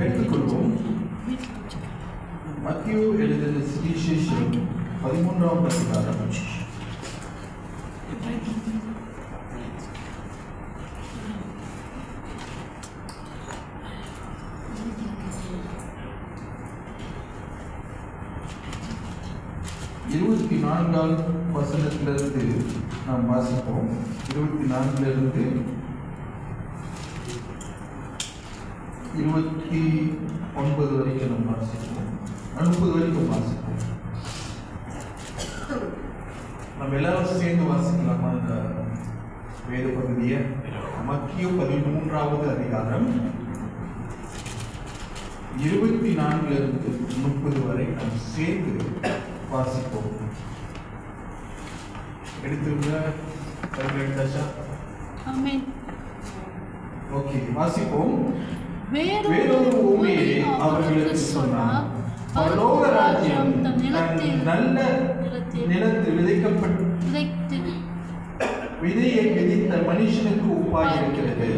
எடுத்துக்கொள்வோம். மத்திய எழுதின சுவிசேஷம் 13ஆம் அதிகாரம் 24ஆம் வசனத்திலிருந்து நாம் வாசிப்போம். 24லிருந்து 29 வரைக்கும் நாம் வாசிப்போம். 30 வரைக்கும் வாசிப்போம். நம்ம எல்லாரும் சேர்ந்து வாசிக்கலாமா இந்த வேத பகுதியை? மத்திய 13ஆவது அதிகாரம் 24லிருந்து 30 வரை நாம் சேர்ந்து வாசிப்போம். எடுத்துங்க. ஓகே, வாசிப்போம். வேறொரு உண்மையை அவர்களுக்கு சொன்னார். பரலோக ராஜ்யம் நல்ல நிலத்தில் விதைக்கப்பட்டு விதையை விதைத்த மனுஷனுக்கு ஒப்பாய் இருக்கிறது.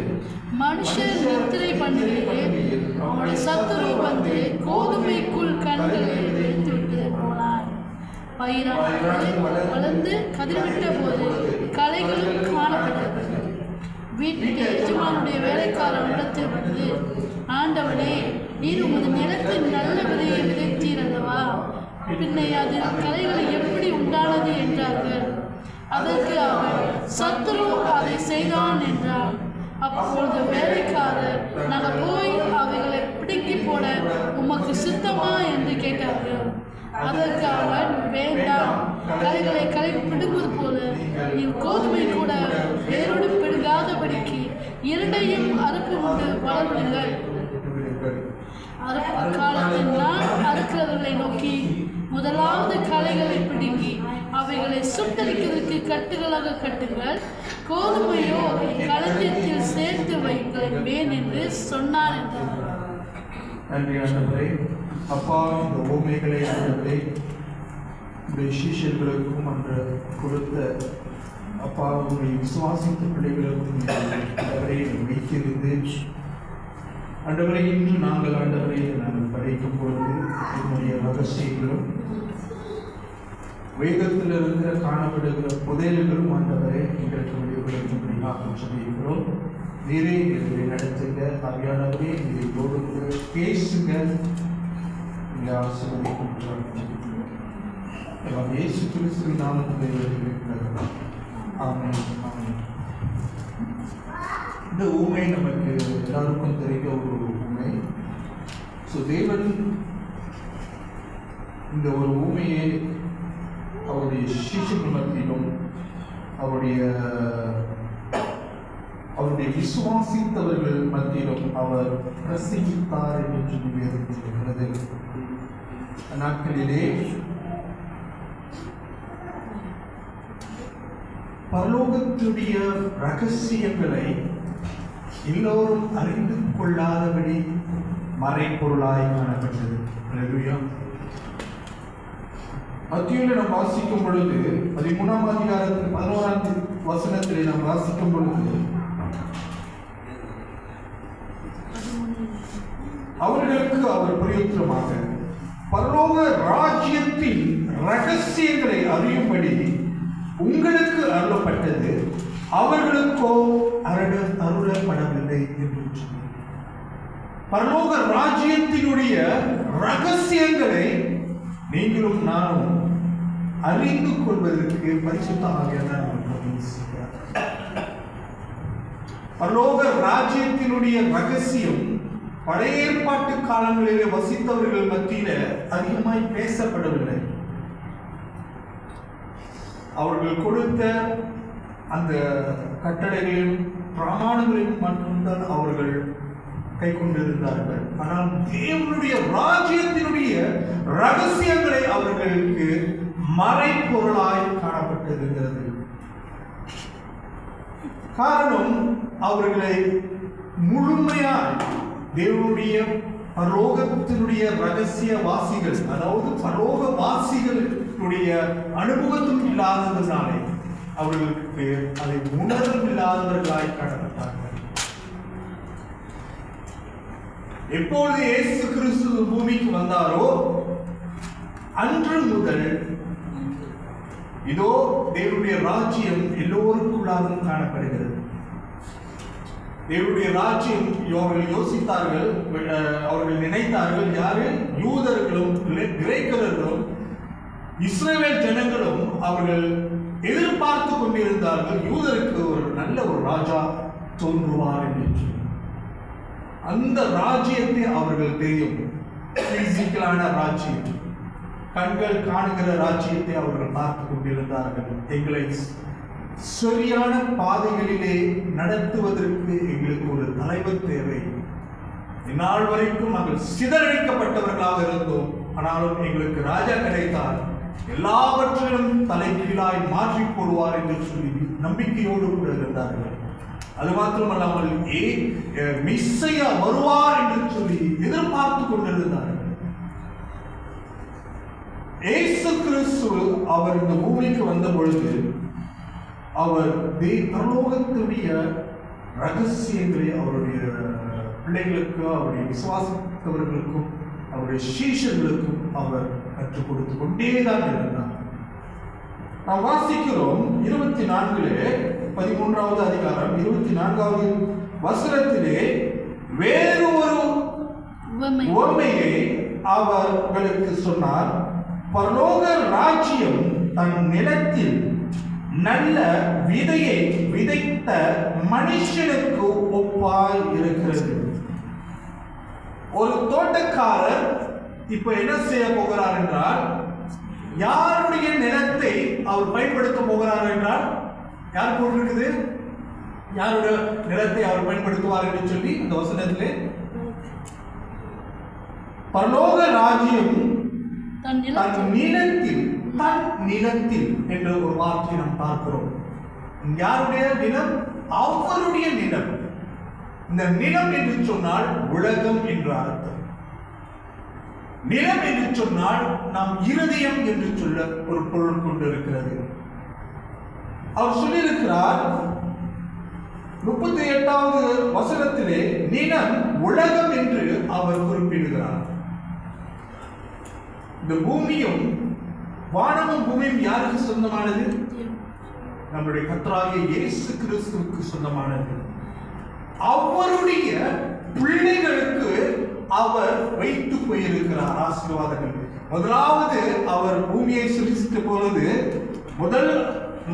மனுஷன் நித்திரை பண்ணுகையில் அவனுடைய சத்துரு வந்து கோதுமைக்குள் கண்களை விதைத்துவிட்டு போனார். பயிரானது வளர்ந்து கதிர்விட்ட போது களைகளும் காணப்பட்டது. வீட்டுக்கு எஜமானுடைய வேலைக்காரன் இடத்தில் வந்து, ஆண்டவனே, நீர் உமது நிலத்தின் நல்ல விதையை விதைத்தீர் அல்லவா? பின்னை அதில் களைகளை எப்படி உண்டானது என்றார்கள். அதற்கு அவர், சத்துரு அதை செய்தான் என்றார். அப்பொழுது வேலைக்காரர், நாங்கள் போய் அவைகளை பிடுங்கி போட உமக்கு சித்தமா என்று கேட்டார்கள். அதற்கு அவர், வேண்டாம், களைகளை களை பிடுங்குவது போல நீர் கோதுமை கூட வேரோடு பிடுங்காதபடிக்கு இரண்டையும் அறுப்பு கொண்டு வளர்விடுங்கள். அறுப்பு காலத்தில் நான் அறுக்கிறவர்களை நோக்கி, முதலாவது களைகளை பிடுங்கி அவைகளை சுட்டரிக்கிறதுக்கு கட்டுகளாக கட்டுங்கள், கோதுமையோ களஞ்சியத்தில் சேர்த்து வைப்பேன் என்று சொன்னார் என்றார். நன்றி ஆண்டவரே. அப்பா, இந்த ஓமைகளை ஆண்டவரே உடைய சீஷர்களுக்கும் அன்று கொடுத்த அப்பா, உடைய விசுவாசித்த பிள்ளைகளுக்கும் ஆண்டவரை வைத்திருந்து ஆண்டவரை இன்று நாங்கள் ஆண்டவரை நாங்கள் படைக்கும் பொழுது என்னுடைய ரகசியங்களும் வேதத்தில் இருக்கிற காணப்படுகிற புதையல்களும் ஆண்டவரை எங்களுக்கு வெளிப்படுத்தும்படியாக சொல்லியிருக்கிறோம். நீரே எங்களை நடத்துங்க. ஆவியானவரே, இதை கொடுத்து பேசுங்க. எங்களை ஆசீர்வதிக்கும். இயேசு கிறிஸ்துவின் நாமத்தில் இருக்கிறது. ஆமென். ஆமென். இந்த ஊமை நமக்கு எல்லாருக்கும் தெரிந்த ஒரு ஊமை. தேவன் இந்த ஒரு ஊமையை அவருடைய சீஷர்கள் மத்தியிலும் அவருடைய விசுவாசித்தவர்கள் மத்தியிலும் அவர் பிரசங்கித்தார் என்று சொல்லி வேதத்திலிருக்கிறது. நாட்களிலே பரலோகத்துடைய ரகசியங்களை எல்லோரும் அறிந்து கொள்ளாதபடி மறைப்பொருளாய் காணப்பட்டது. அல்லேலூயா. மத்தியில நாம் வாசிக்கும் பொழுது 13ஆம் அதிகாரத்தில் 11ஆம் வசனத்திலே நாம் வாசிக்கும் பொழுது அவர்களுக்கு அவர் பிரயோஜனமாக பரலோக ராஜ்யத்தின் ரகசியங்களை அறியும்படி உங்களுக்கு அருளப்பட்டது, அவர்களுக்கோ அருளப்படவில்லை என்று சொன்னார். பரலோக ராஜ்யத்தினுடைய ரகசியங்களை நீங்களும் நானும் அறிந்து கொள்வதற்கு பரிசுத்த ஆவியானவர் பரலோக ராஜ்யத்தினுடைய ரகசியம் பழைய ஏற்பாட்டு காலங்களிலே வசித்தவர்கள் மத்தியில அதிகமாய் பேசப்படவில்லை. அவர்கள் கொடுத்த அந்த கட்டளைகளையும் பிரமாணங்களையும் மட்டும்தான் அவர்கள் கை கொண்டிருந்தார்கள். ஆனால் தேவனுடைய ராஜ்யத்தினுடைய ரகசியங்களை அவர்களுக்கு மறைப்பொருளாய் காணப்பட்டிருக்கிறது. காரணம், அவர்களை முழுமையாய் தேவனுடைய பரலோகத்தினுடைய ரகசிய வாசிகள், அதாவது பரலோக வாசிகளுடைய அனுபவத்தும் இல்லாததுனாலே அவர்களுக்கு அதை உணர்வும் இல்லாதவர்களாய் காணப்பட்டார்கள். எப்பொழுது இயேசு கிறிஸ்து பூமிக்கு வந்தாரோ அன்று முதல் இதோ தேவனுடைய ராஜ்யம் எல்லோருக்குள்ளாகவும் காணப்படுகிறது. தேவனுடைய ராஜ்யம் அவர்கள் யோசித்தார்கள், அவர்கள் நினைத்தார்கள், யாரு? யூதர்களும் கிரேக்கர்களும் இஸ்ரவேல் ஜனங்களும் அவர்கள் எதிர்பார்த்து கொண்டிருந்தார்கள், யூதருக்கு ஒரு நல்ல ஒரு ராஜா தோன்றுவார் என்று. அந்த ராஜ்யத்தை அவர்கள் தெரியும், பிசிக்கலான ராஜ்யம், கண்கள் காணுகிற ராஜ்யத்தை அவர்கள் பார்த்து கொண்டிருந்தார்கள். எங்களை சரியான பாதைகளிலே நடத்துவதற்கு எங்களுக்கு ஒரு தலைவர் தேவை. இந்நாள் வரைக்கும் நாங்கள் சிதறடிக்கப்பட்டவர்களாக இருந்தோம், ஆனாலும் எங்களுக்கு ராஜா கிடைத்தார், எல்லாவற்றிலும் தலைகீழாய் மாற்றி போடுவார் என்று சொல்லி நம்பிக்கையோடு கூட இருந்தார்கள். அது மாத்திரமல்லாமல் மெஸ்ஸியா வருவார் என்று சொல்லி எதிர்பார்த்து கொண்டிருந்தார்கள். இயேசு கிறிஸ்து அவர் இந்த பூமிக்கு வந்த பொழுது அவர் பரலோகத்துடைய ரகசியங்களை அவருடைய பிள்ளைகளுக்கு, அவருடைய விசுவாசித்தவர்களுக்கும், அவருடைய சீஷர்களுக்கும் அவர் கற்றுக் கொடுத்து கொண்டேதான் இருந்தார். நாம் வாசிக்கிறோம் 24 13வது அதிகாரம் 24வது வசனத்திலே வேறு ஒரு உவமையை அவர்களுக்கு சொன்னார். பரலோக ராஜ்யம் தன் நிலத்தில் நல்ல விதையை விதைத்த மனுஷனுக்கு ஒப்பாய் இருக்கிறது. ஒரு தோட்டக்காரர் இப்ப என்ன செய்ய போகிறார் என்றால், யாருடைய நிலத்தை அவர் பயன்படுத்த போகிறார் என்றால், யார் போட்டிருக்குது? யாருடைய நிலத்தை அவர் பயன்படுத்துவார் என்று சொல்லி அந்த வசனத்திலே பரலோக ராஜ்யம் தன் நிலத்தில் என்ற ஒரு வார்த்தையை நாம் பார்க்கிறோம். யாருடைய நிலம்? அவருடைய நிலம். இந்த நிலம் என்று சொன்னால் உலகம் என்று அர்த்தம். நிலம் என்று சொன்னால் நாம் இருதயம் என்று சொல்ல ஒரு பொருள் கொண்டிருக்கிறது. அவர் சொல்லியிருக்கிறார் 38வது வசனத்திலே நிலம் உலகம் என்று அவர் குறிப்பிடுகிறார். இந்த பூமியும் வானமும் பூமியும் யாருக்கு சொந்தமானது? நம்முடைய கர்த்தராகிய இயேசு கிறிஸ்துவுக்கு சொந்தமானது. அவருடைய பிள்ளைகளுக்கு அவர் வைத்து போயிருக்கிறார் ஆசீர்வாதங்கள். முதலாவது அவர் பூமியை சிருஷ்டித்த பொழுது முதல்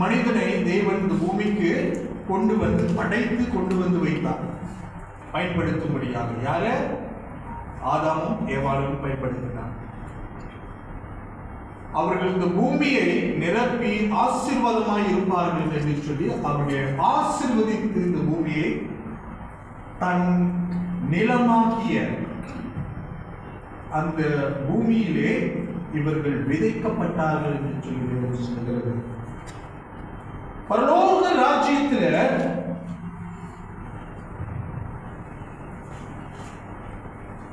மனிதனை தேவன் இந்த பூமிக்கு கொண்டு வந்து படைத்து கொண்டு வந்து வைத்தார் பயன்படுத்தும்படியாக. யார? ஆதாமும் ஏவாளும் பயன்படுத்தினார். அவர்கள் இந்த பூமியை நிரப்பி ஆசீர்வாதமாய் இருப்பார்கள் என்று சொல்லி அவருடைய ஆசீர்வதித்து இந்த பூமியை தன் நிலமாகிய அந்த பூமியிலே இவர்கள் விதைக்கப்பட்டார்கள் என்று சொல்லி சொல்கிறது. பரலோக ராஜ்யத்தில்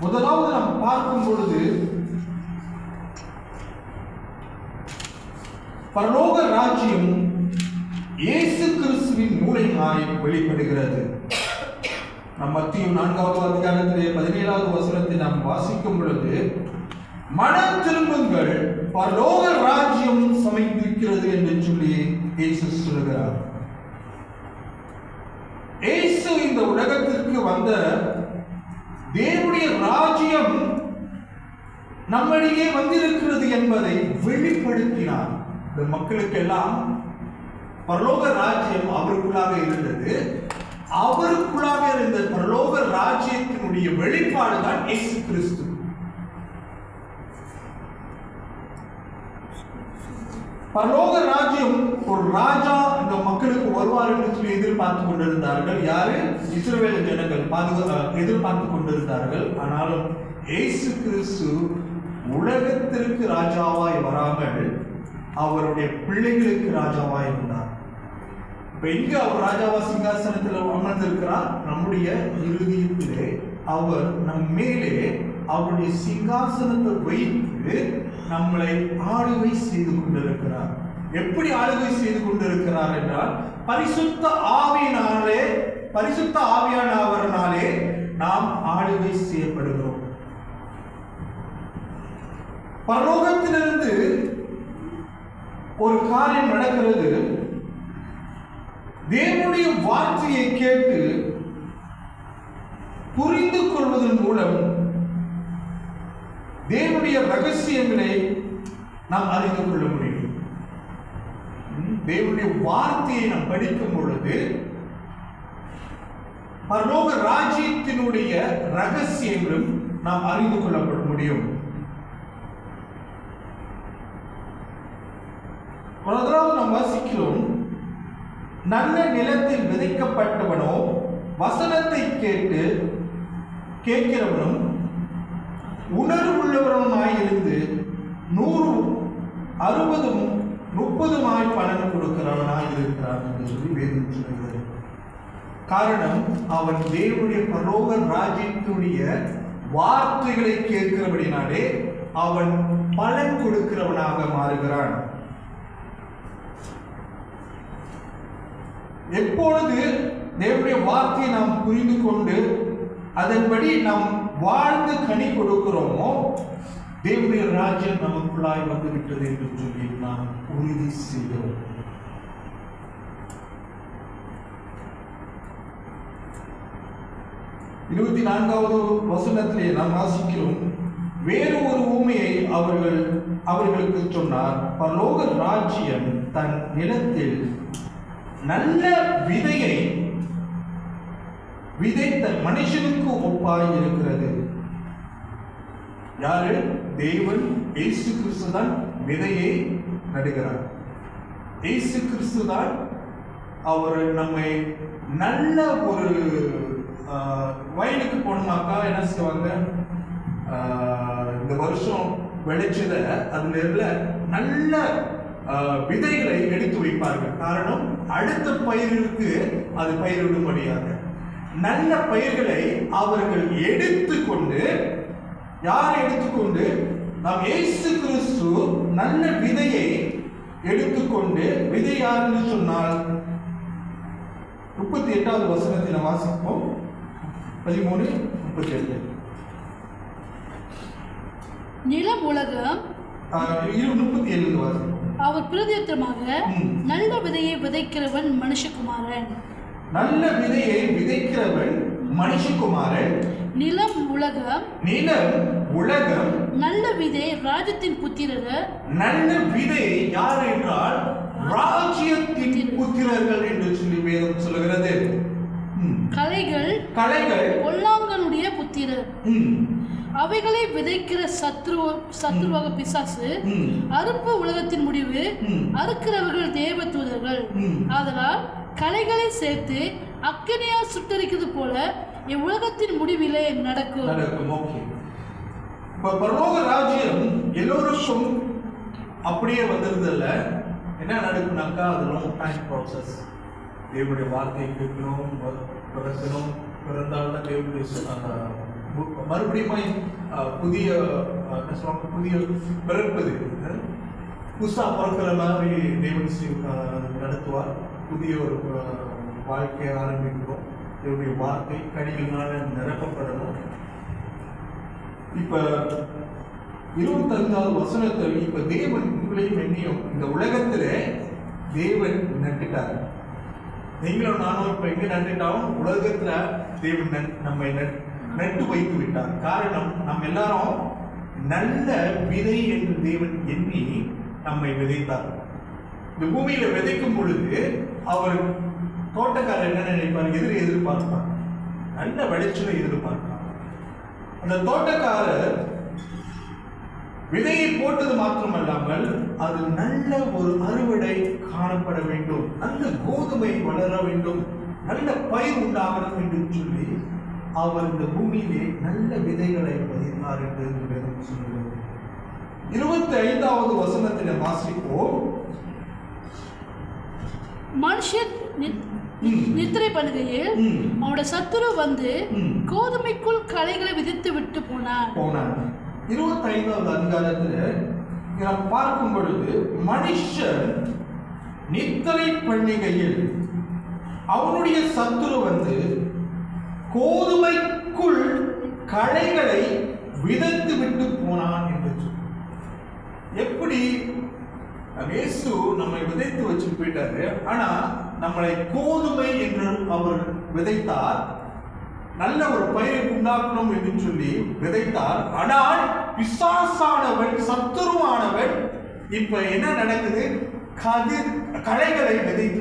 முதலாவது நாம் பார்க்கும் பொழுது பரலோக ராஜ்யம் இயேசு கிறிஸ்துவின் மூலமாய் வெளிப்படுகிறது. நம் மத்தேயு 4வது அதிகாரத்திலே 17வது வசனத்தை நாம் வாசிக்கும் பொழுது, மனம் திரும்புங்கள், பரலோக ராஜ்யம் சமீபிக்கிறது என்று சொல்லி இயேசு சொல்கிறார். இயேசு இந்த உலகத்திற்கு வந்த தேவனுடைய ராஜ்யம் நம்மிடையே வந்திருக்கிறது என்பதை வெளிப்படுத்தினார். இந்த மக்களுக்கெல்லாம் பரலோக ராஜ்யம் அவருக்குள்ளாக இருந்தது. அவருக்குள்ளாக இருந்த பரலோக ராஜ்யத்தினுடைய வெளிப்பாடு தான் இயேசு கிறிஸ்து. பரலோக ராஜ்யம் ஒரு ராஜா இந்த மக்களுக்கு வருவார் என்று சொல்லி எதிர்பார்த்து கொண்டிருந்தார்கள். யாரு? இஸ்ரவேல் ஜனங்கள் எதிர்பார்த்து கொண்டிருந்தார்கள். ஆனாலும் இயேசு கிறிஸ்து உலகத்திற்கு ராஜாவாய் வராமல் அவருடைய பிள்ளைகளுக்கு ராஜாவாய் இருந்தார். இப்ப எங்க அவர் ராஜாவா சிங்காசனத்தில் அமர்ந்து கொண்டிருக்கிறார் நம்முடைய இருதயத்திலே. அவர் நம் மேலே அவருடைய சிங்காசனத்தை வைத்து நம்மளை ஆளுகை செய்து கொண்டிருக்கிறார். எப்படி ஆளுகை செய்து கொண்டிருக்கிறார் என்றால், பரிசுத்த ஆவியானவர்னாலே நாம் ஆளுகை செய்யப்படுகிறோம். பரலோகத்திலிருந்து ஒரு காரியம் நடக்கிறது. தேவனுடைய வார்த்தையை கேட்டு புரிந்து கொள்வதன் மூலம் தேவனுடைய ரகசியங்களை நாம் அறிந்து கொள்ள முடியும். தேவனுடைய வார்த்தையை நாம் படிக்கும் பொழுது பரலோக ராஜ்யத்தினுடைய ரகசியங்களும் நாம் அறிந்து கொள்ளப்பட முடியும். நாம் வாசிக்கிறோம், நல்ல நிலத்தில் விதைக்கப்பட்டவனோ வசனத்தை கேட்கிறவனும் உணர்வுள்ளவனுமாயிருந்து 100, 60, 30 பலன் கொடுக்கிறவனாய் இருக்கிறான் என்று சொல்லி வேதம் சொல்கிறது. காரணம், அவன் தேவனுடைய பரலோக ராஜ்யத்தினுடைய வார்த்தைகளை கேட்கிறபடினாலே அவன் பலன் கொடுக்கிறவனாக மாறுகிறான். எப்பொழுது தேவனுடைய வார்த்தையை நாம் புரிந்து கொண்டு அதன்படி நாம் வாழ்ந்து கனி கொடுக்கிறோமோ, தேவனுடைய ராஜ்யம் நமக்குள்ளாய் வந்து விட்டது என்று சொல்லி நாம் உறுதி செய்கிறோம். இருபத்தி 4வது வசனத்திலே நாம் வாசிக்கிறோம், வேறு ஒரு ஊமையை அவர்களுக்கு சொன்னார். பரலோக ராஜ்யம் தன் நிலத்தில் நல்ல விதையை விதைத்த மனுஷனுக்கு ஒப்பாய் இருக்கிறது. யாரு? தேவன் இயேசு கிறிஸ்து தான் விதையை நடுகிறார். இயேசு கிறிஸ்து தான் அவர் நம்மை நல்ல ஒரு வயலுக்கு போனோமாக்கா என்ன செய்வாங்க, இந்த வருஷம் விளைச்சத அதுல இருந்த நல்ல விதைகளை எடுத்து வைப்பார்கள். காரணம், அடுத்த பயிருக்கு அது பயிரிடும்படியாக நல்ல பயிர்களை அவர்கள் எடுத்துக்கொண்டு, நாம் இயேசு கிறிஸ்து நல்ல விதையை எடுத்துக்கொண்டு, விதை யாருன்னு சொன்னால் 38வது வசனத்தில் வாசிப்போம். 13:38. நிலம் உலகம் 37 வாசிப்போம். அவர் பிரதியுத்தரமாக, நல்ல விதையை விதைக்கிறவன் மனுஷகுமாரன். நல்ல விதையை விதைக்கிறவன் மனுஷகுமாரன். நிலம் உலகம் நல்ல விதை ராஜ்யத்தின் புத்திரர்கள். நல்ல விதை யார் என்றால் ராஜ்யத்தின் புத்திரர்கள் என்று சொல்லி வேதம் சொல்லுகிறது. கலைகள் பொல்லாங்கனுடைய புத்திரர். அவைகளை விதைக்கிற சத்ருவாக பிசாசு. அறுப்பு உலகத்தின் முடிவு, அறுக்கிறவர்கள் தேவ தூதர்கள். ஆதலால் கலைகளை சேர்த்து அக்கினியால் சுட்டரிக்கிறது போல இவ்வுலகத்தின் முடிவிலே நடக்கும். பரலோக ராஜ்யம் எல்லோருக்கும் அப்படியே வந்திருந்தல்ல. என்ன நடக்கும்னாக்கா, அது லாங் டைம் ப்ராசஸ். தேவனுடைய வார்த்தையை கேட்கணும், பிறந்தால்தான் தேவனுடைய மறுபடியும் புதிய பிறப்பது, புதுசா பிறக்கிற மாதிரி தேவன் நடத்துவார். புதிய ஒரு வாழ்க்கையை ஆரம்பிக்கிறோம். தேவனுடைய வார்த்தை கனிகளினால நிரப்பப்படணும். இப்ப 25வது வசனத்தில், இப்ப தேவன் உங்களையும் என்னையும் இந்த உலகத்துல தேவன் நட்டுட்டார். நீங்களும் நானும் இப்ப எங்க நட்டுட்டாலும் உலகத்துல தேவன் நம்மை நட்டு வைத்து விட்டார். காரணம், நம்ம எல்லாரும் நல்ல விதை என்று தேவன் எண்ணி நம்மை விதைத்தார். இந்த பூமியில விதைக்கும் பொழுது அவர் தோட்டக்காரர் என்ன நினைப்பார்? எதிர்பார்ப்பார், நல்ல விளைச்சலை எதிர்பார்ப்பார். அந்த தோட்டக்காரர் விதையை போட்டது மாத்திரமல்லாமல் அது நல்ல ஒரு அறுவடை காணப்பட வேண்டும், நல்ல கோதுமை வளர வேண்டும், நல்ல பயிர் உண்டாகணும் என்று சொல்லி அவர் இந்த பூமியிலே நல்ல விதைகளை விதைத்தார் என்று வேதம் சொல்கிறது. 25வது வசனத்தில் வாசிப்போம். நித்திரை பண்ணுகையில் அவனோட சத்துரு வந்து கோதுமைக்குள் களைகளை விதித்து விட்டு போனான். 25வது அதிகாரத்தில் நாம் பார்க்கும் பொழுது மனுஷன் நித்திரை பண்ணுகையில் அவனுடைய சத்துரு வந்து கோதுமைக்குள் களைகளை விதைத்து விட்டு போனான் என்று சொல்லி. எப்படி இயேசு நம்மை விதைத்து வச்சு போயிட்டாரு, ஆனா நம்மளை கோதுமை என்று அவர் விதைத்தார், நல்ல ஒரு பயிரை உண்டாக்கணும் என்று சொல்லி விதைத்தார். ஆனால் பிசாசானவன் சத்துருவானவன் இப்ப என்ன நடக்குது, களைகளை விதைத்து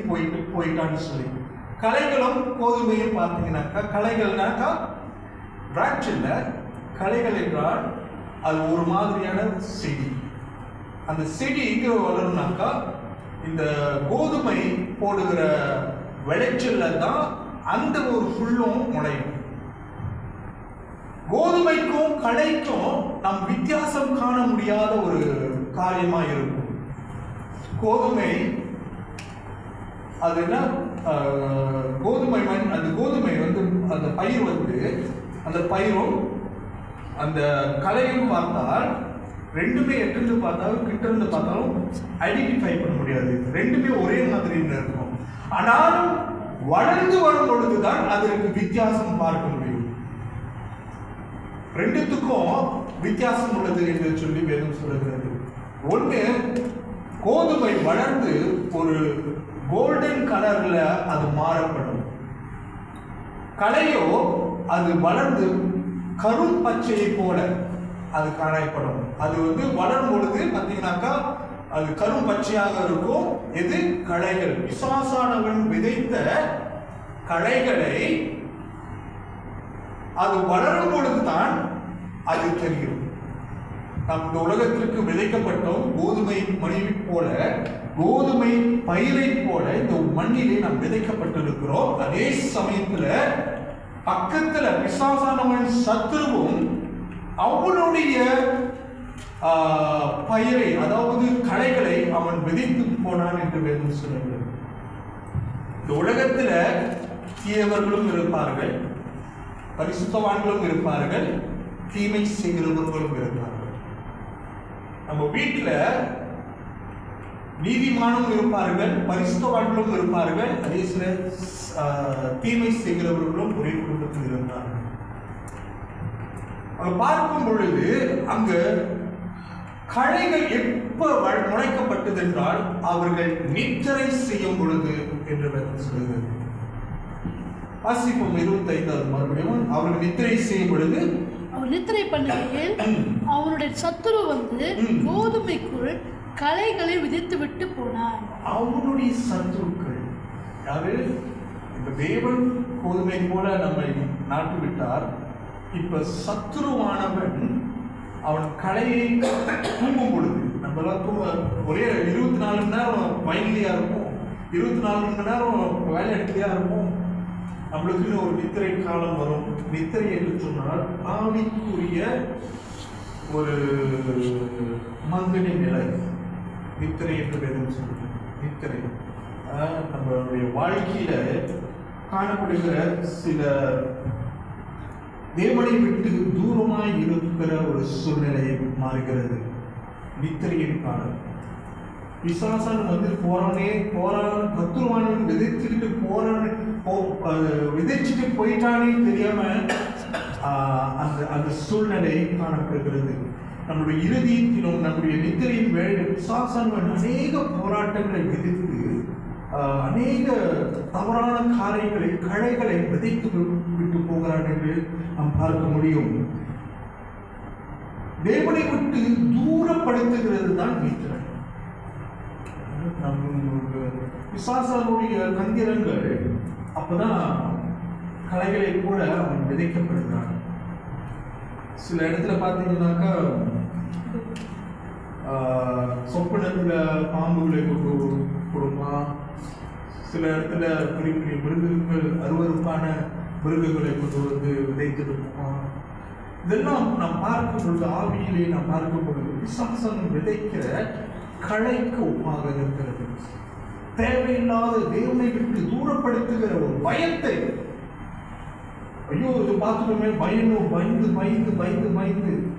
போயிட்டான்னு சொல்லி. களைகளும் கோதுமையும் பார்த்தீங்கன்னாக்கா, களைகள்னாக்கா பிரான்ச் இல்லை, களைகள் என்றால் அது ஒரு மாதிரியான செடி. அந்த செடி எங்கே வளரும்னாக்கா இந்த கோதுமை போடுகிற விளைச்சல்ல தான் அந்த ஒரு புல்லும் முளையும். கோதுமைக்கும் களைக்கும் நம் வித்தியாசம் காண முடியாத ஒரு காரியமா இருக்கும். கோதுமை அது என்ன, கோதுமை அந்த கோதுமை வந்து அந்த பயிர் வந்து அந்த பயிரும் அந்த களையும் பார்த்தால் ரெண்டுமே எட்டிருந்து பார்த்தாலும் கிட்ட இருந்து பார்த்தாலும் ஐடென்டிஃபை பண்ண முடியாது, ரெண்டுமே ஒரே மாதிரி இருக்கும். ஆனாலும் வளர்ந்து வரும் பொழுதுதான் அதற்கு வித்தியாசம் பார்க்க முடியும். ரெண்டுத்துக்கும் வித்தியாசம் உள்ளது என்று சொல்லி வேதம் சொல்லுகிறது. ஒன்று, கோதுமை வளர்ந்து ஒரு கோல்டன் கலர்ல அது மாறப்படும். களையோ அது வளர்ந்து கரும் பச்சையை போல அது காணப்படும். அது வந்து வளரும் பொழுது பார்த்தீங்கன்னாக்கா அது கரும் பச்சையாக இருக்கும். எது? களைகள். பிசாசானவன் விதைத்த களைகளை அது வளரும் பொழுதுதான் அது தெரியும். நம் இந்த உலகத்திற்கு விதைக்கப்பட்டோம் கோதுமை மணியை போல, கோதுமை பயிரை போல இந்த மண்ணிலே நாம் விதைக்கப்பட்டிருக்கிறோம். அதே சமயத்துல பக்கத்துல பிசாசானவன் சத்துருவும் அவனுடைய பயிரை, அதாவது களைகளை அவன் விதைத்து போனான் என்று வேதம் சொல்லுகிறது. இந்த உலகத்துல தீயவர்களும் இருப்பார்கள், பரிசுத்தவான்களும் இருப்பார்கள், தீமை செய்கிறவர்களும் இருப்பார்கள். நம்ம வீட்டுல நீதிமானும் இருப்பார்கள், பரிசுத்தவான்களும் இருப்பார்கள், அதே சில தீமை செய்கிறவர்களும் ஒரே குடும்பத்தில் இருந்தார்கள். பார்க்கும் பொழுது அங்க களைகள் எப்ப முளைக்கப்பட்டது என்றால் அவர்கள் நித்திரை செய்யும் பொழுது என்று சொல்லுகிறது. வாசிப்போம் 25வது மறுபடியும். அவர்கள் நித்திரை செய்யும் பொழுது, அவன் நித்திரை பண்ணுகையில் அவனுடைய சத்துரு வந்து கோதுமைக்குள் களைகளை விதித்து விட்டு போனான். அவனுடைய சத்துருக்கள் யாரு? இந்த தேவன் கோதுமை போல நம்மை நாட்டு விட்டார். இப்ப சத்துருவானவன் அவன் களையை தூங்கும் பொழுது, நம்மளாம் ஒரே 24 மணி நேரம் வயலியா இருப்போம், 24 மணி நேரம் வேலை இடத்துலயா இருப்போம். நம்மளுக்குன்னு ஒரு நித்திரை காலம் வரும். நித்திரை என்று சொன்னால் ஆவிக்குரிய ஒரு மங்கனி நிலை. நித்திரை என்று வேதம் சொல்லுது. நித்திரை நம்மளுடைய வாழ்க்கையில காணப்படுகிற சில தேவனை விட்டு தூரமாய் இருக்கிற ஒரு சூழ்நிலையை மாறுகிறது. நித்திரையின் காலம். பிசாசன் வந்து கத்துருவானவன் விதைச்சுட்டு போயிட்டானே தெரியாம அந்த சூழ்நிலை காணப்படுகிறது. நம்முடைய இறுதியிலும் நம்முடைய நித்திரையின் வேளையில் பிசாசன் அநேக போராட்டங்களை விதித்து அநேக தவறான காரியங்களை, களைகளை விதைத்து விட்டு போகிறான் என்று நாம் பார்க்க முடியும். தேவனை விட்டு தூரப்படுத்துகிறது தான் நித்திரை. பிசாசனுடைய தந்திரங்கள் அப்பதான் களைகளை கூட அவன் விதைக்கப்படுகிறான். சில இடத்துல பார்த்தீங்கன்னாக்கா சொப்பனத்துல பாம்புகளை கொண்டு கொடுப்பான். சில இடத்துல பெரிய பெரிய மிருகங்கள், அருவருப்பான மிருகங்களை கொண்டு வந்து விதைத்து கொடுப்பான். இதெல்லாம் நாம் பார்க்கும் பொழுது, ஆவியிலே நாம் பார்க்கும் பொழுது பிசாசன் விதைக்கிற களைக்கு ஒப்பாக இருக்கிறது. தேவையில்லாத தேவனை விட்டு தூரப்படுத்துகிற ஒரு பயத்தை, ஐயோ இது பார்த்துட்டோமே, பயந்து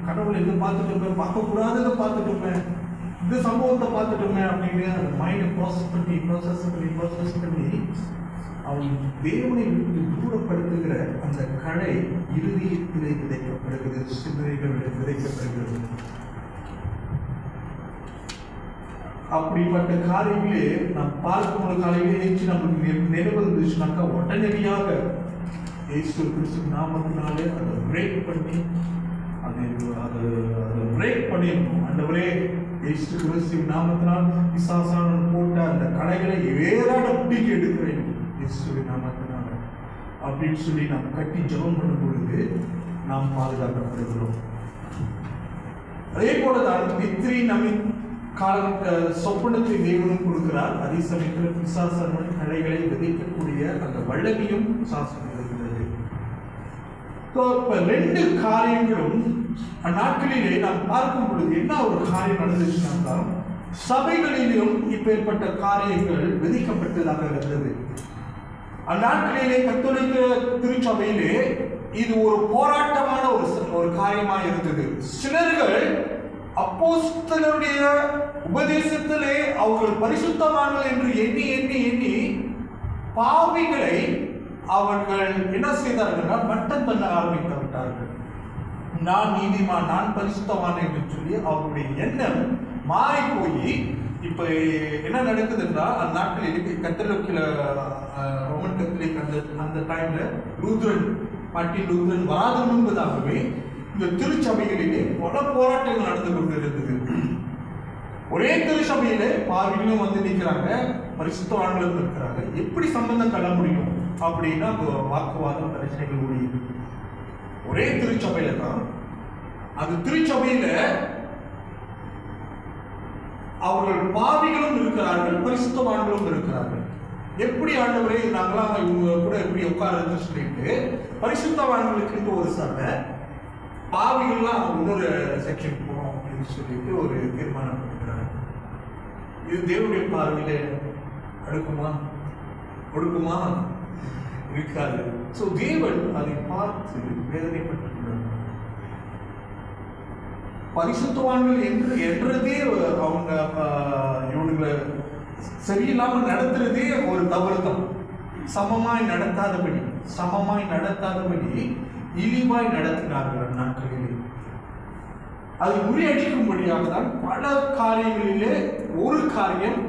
கடவுளை இது பார்த்துட்டோமே, பார்க்கக்கூடாததை பார்த்துட்டோமே, இந்த சம்பவத்தை பார்த்துட்டோமே அப்படின்னு அந்த மைண்டை ப்ராசஸ் பண்ணி அவன் தேவனை விட்டு தூரப்படுத்துகிற அந்த களை இருதயத்திலே விதைக்கப்படுகிறது, சிந்தனைகளில் விதைக்கப்படுகிறது. அப்படிப்பட்ட காரியங்களே நாம் பார்க்கும்போது காலையிலே ஏற்றி நமக்கு நினைவு இருந்துச்சுனாக்கா உடனடியாக இயேசு கிறிஸ்து நாமத்தினாலே அதை பிரேக் பண்ணி அதை பிரேக் பண்ணிடணும். ஆண்டவரே, இயேசு கிறிஸ்து நாமத்தினால் பிசாசானவன் போட்ட அந்த கலைகளை வேறான பிடிக்க எடுக்கிறேன் இயேசுவின் நாமத்தினால அப்படின்னு சொல்லி நாம் கட்டி ஜெபம் பண்ணும் பொழுது நாம் பாதுகாக்கப்படுகிறோம். அதே போலதான் நித்திரை நம்மை சொப்பனத்தை தேவனும் கொடுக்கிறார். அதே சமயத்தில் பிசாசானவன் கலைகளை விதைக்கக்கூடிய அந்த வல்லமையும் சாசனம் இருக்கிறது. இப்ப ரெண்டு காரியங்களும் அந்நாட்களிலே நாம் பார்க்கும் பொழுது என்ன ஒரு காரியம் நடந்துச்சுன்னா, சபைகளிலும் இப்பேற்பட்ட காரியங்கள் விதிக்கப்பட்டதாக இருந்தது. அந்நாட்களிலே கத்தோலிக்க திருச்சபையிலே இது ஒரு போராட்டமான ஒரு காரியமாக இருந்தது. சிலர்கள் அப்போஸ்தலருடைய உபதேசத்திலே அவர்கள் பரிசுத்தவான்கள் என்று எண்ணி எண்ணி எண்ணி பாவிகளை அவர்கள் என்ன செய்தார்கள், மட்டம் பண்ண ஆரம்பித்து விட்டார்கள். நான் நீதிமான், நான் பரிசுத்தவான் என்று சொல்லி அவருடைய எண்ணம் மாறி போய் இப்ப என்ன நடக்குது என்றால், அந்த நாட்களில் கத்தோலிக்க ரோமன் கத்தோலிக் அந்த டைம்ல மார்ட்டின் லூதரன் வராத முன்பதாகவே இந்த திருச்சபைகளிலே பல போராட்டங்கள் நடந்து கொண்டிருந்தது. ஒரே திருச்சபையிலே பாவிகளும் வந்து நிற்கிறாங்க, பரிசுத்தவான்களும் இருக்கிறாங்க. எப்படி சம்பந்தம் கல முடியும் அப்படின்னா வாக்குவாதம், பிரச்சனைகள் ஓடியது. ஒரே திருச்சபையில தான், அந்த திருச்சபையில அவர்கள் பாவிகளும் இருக்கிறார்கள், பரிசுத்தவான்களும் இருக்கிறார்கள். எப்படி ஆண்டவரே நாங்களாம் இவங்க கூட எப்படி உட்கார்ந்து சொல்லிட்டு பரிசுத்தவான்களுக்கு ஒரு சபை, பாவிகள்லாம் இன்னொரு செக்ஷன் போகணும் அப்படின்னு சொல்லிட்டு ஒரு தீர்மானம் பண்ணிக்கிறாங்க. இது தேவனுடைய பார்வையில ஒடுக்குமா இருக்காது. ஸோ தேவன் அதை பார்த்து வேதனைப்பட்டிருக்கிறார். பரிசுத்தவான்கள் என்றதே அவங்க இவனுங்களை சரியில்லாமல் நடத்துறதே ஒரு தவறுதான். சமமாய் நடத்தாதபடி இழிவாய் நடத்தினார்கள் நாட்களிலே. அதை முறியடிக்கும்படியாக தான் பல காரியங்களிலே ஒரு காரியம்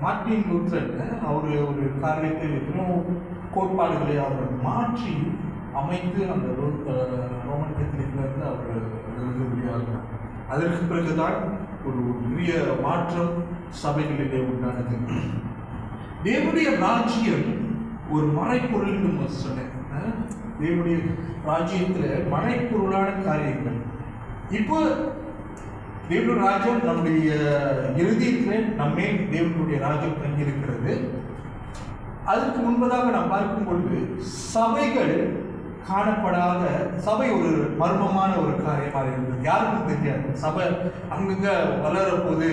மார்ட்டின் லூத்தரன் அவர் ஒரு காரியத்தை கோட்பாடுகளை அவர் மாற்றி அமைத்து அந்த ரோமன் கத்தோலிக்கிலிருந்து அவர் எழுதுபடியாக. அதற்கு பிறகுதான் ஒரு பெரிய மாற்றம் சபைகளிலே உண்டானது. தேவனுடைய ராஜ்யம் ஒரு மறைப்பொருள் சொன்னேன். தேவனுடைய ராஜ்யத்தில் மறைப்பொருளான காரியங்கள். இப்போ தேவனுடைய ராஜ்யம் நம்முடைய இறுதியில் நம்மே தேவனுடைய ராஜ்யம் தங்கியிருக்கிறது. அதற்கு முன்பதாக நாம் பார்க்கும் பொழுது சபைகள் காணப்படாத சபை ஒரு மர்மமான ஒரு காரியமாக இருந்தது. யாருக்கும் தெரியாது. சபை அங்கங்க வளரப்போது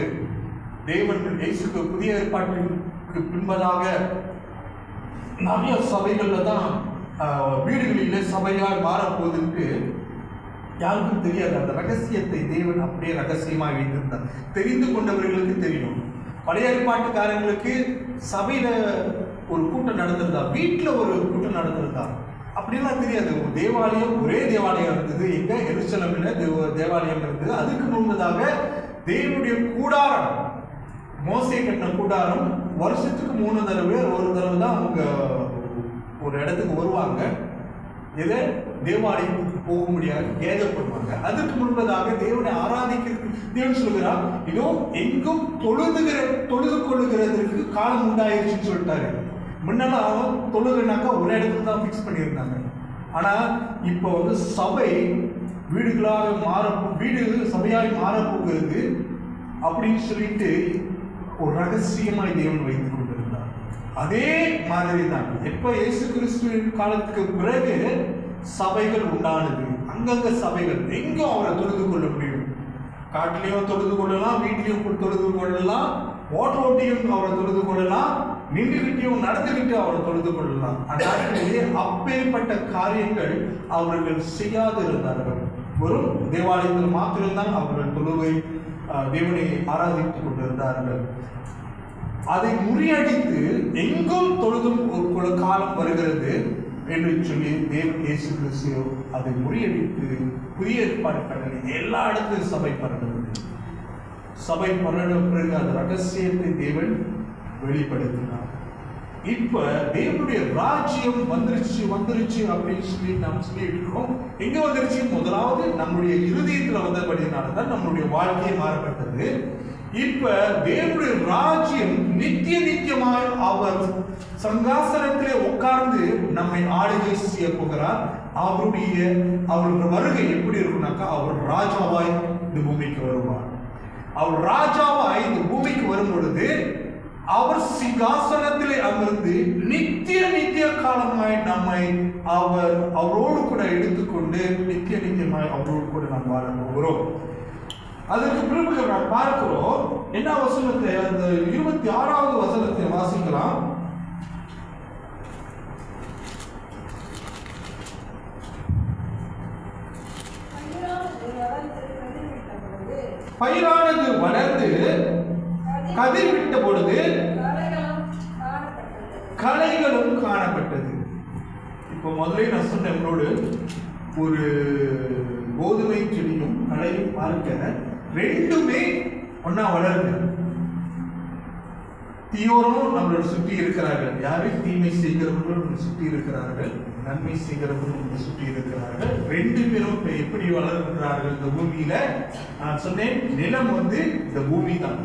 தேவன் இயேசுக்கு புதிய ஏற்பாட்டுக்கு பின்பதாக நிறைய சபைகள்ல தான் வீடுகளிலே சபையால் மாறப்போகுதுன்ட்டு யாருக்கும் தெரியாது. அந்த ரகசியத்தை தேவன் அப்படியே ரகசியமாக வைத்திருந்தார். தெரிந்து கொண்டவர்களுக்கு தெரியும். பழைய ஏற்பாட்டுக்காரங்களுக்கு சபையில ஒரு கூட்டம் நடந்திருந்தா, வீட்டில் ஒரு கூட்டம் நடந்திருந்தா அப்படின்லாம் தெரியாது. ஒரே தேவாலயம் இருந்தது. எங்க எருசலேமில் தேவாலயம் இருந்தது. அதுக்கு முன்பதாக தேவனுடைய கூடாரம், மோசே கட்டின கூடாரம் வருஷத்துக்கு 3 தடவை ஒரு தடவை தான் அவங்க ஒரு இடத்துக்கு வருவாங்க. இதை தேவாலயத்துக்கு போக முடியாது, கேதப்படுவாங்க. அதுக்கு முன்பதாக தேவனை ஆராதிக்கிறதுக்கு தேவன் சொல்கிறார், இதோ எங்கும் தொழுது கொள்ளுகிறதுக்கு காலம் உண்டாயிருச்சுன்னு சொல்லிட்டாரு. முன்னெல்லாம் தொழுதுனாக்கா ஒரு இடத்துல தான் ஃபிக்ஸ் பண்ணியிருந்தாங்க. ஆனால் இப்போ சபை வீடுகள் சபையாய் மாறப்போகிறது அப்படின்னு சொல்லிட்டு ஒரு ரகசியமாய் தேவன் வைத்துக் கொண்டிருந்தார். அதே மாதிரி தான் எப்ப இயேசு கிறிஸ்துவின் காலத்துக்கு பிறகு சபைகள் உண்டானது. அங்கங்க சபைகள் எங்கும் அவரை தொழுது கொள்ள முடியும். காட்டிலையும் தொழுது கொள்ளலாம், வீட்லையும் தொழுது கொள்ளலாம், ஓட்டோட்டியும் அவரை தொழுது கொள்ளலாம், நின்றுகிட்டையும் நடந்துகிட்டு அவரை தொழுது கொள்ளலாம். அந்நாட்களிலே அப்பேற்பட்ட காரியங்கள் அவர்கள் செய்யாது இருந்தார்கள். வெறும் தேவாலயத்தில் மாத்திரம்தான் அவர்கள் தொழுவை தேவனை ஆராதித்துக் கொண்டிருந்தார்கள். அதை முறியடித்து எங்கும் தொழுதும் ஒரு காலம் வருகிறது என்று சொல்லி தேவன் இயேசு கிறிஸ்து அதை முறியடித்து புதிய ஏற்பாடு கட்டளை எல்லா இடத்திலும் சபை பரவுகிறது. சபை பரவின பிறகு அந்த ரகசியத்தை தேவன் வெளிப்படுத்தினார். இப்ப தேவனுடைய ராஜ்யம் வந்துருச்சு அப்படின்னு சொல்லி நாம் சொல்லிட்டு இருக்கோம். எங்க வந்துருச்சு? முதலாவது நம்முடைய இருதயத்துல வந்தபடினால்தான் நம்முடைய வாழ்க்கையை மாறப்பட்டது. இப்ப தேவனுடைய ராஜ்யம் நித்தியமாய் அவர் சங்காசனத்திலே உட்கார்ந்து நம்மை ஆளுகை செய்ய போகிறார். அவருடைய வருகை எப்படி இருக்கும்னாக்கா, அவர் ராஜாவாய் இந்த பூமிக்கு வருவார். அவர் ராஜாவாய் இந்த பூமிக்கு வரும் பொழுது அவர் சிங்காசனத்திலே அமர்ந்து நித்திய காலமாய் நம்மை அவரோடு கூட எடுத்துக்கொண்டு நித்தியமாய் அவரோடு கூட நாம் வாழ போகிறோம். அதற்கு பிறகு நாம் பார்க்கிறோம் என்ன வசனத்தை, அந்த 26வது வசனத்தை வாசிக்கலாம். பயிரானது வளர்ந்து கதிர் விட்ட பொழுது களைகளும் காணப்பட்டது. இப்ப முதலே நான் சொன்ன உங்களோடு ஒரு கோதுமை செடியும் களையும் பார்க்க ரெண்டுமே ஒன்னா வளருது. தீயோரும் நம்மளோட சுற்றி இருக்கிறார்கள். யாரு? தீமை செய்கிறவர்களும் நம்ம சுற்றி இருக்கிறார்கள், நன்மை செய்கிறவர்களும் நம்ம சுற்றி இருக்கிறார்கள். ரெண்டு பேரும் எப்படி வளர்கிறார்கள் இந்த பூமியில? நான் சொன்னேன், நிலம் இந்த பூமி தான்.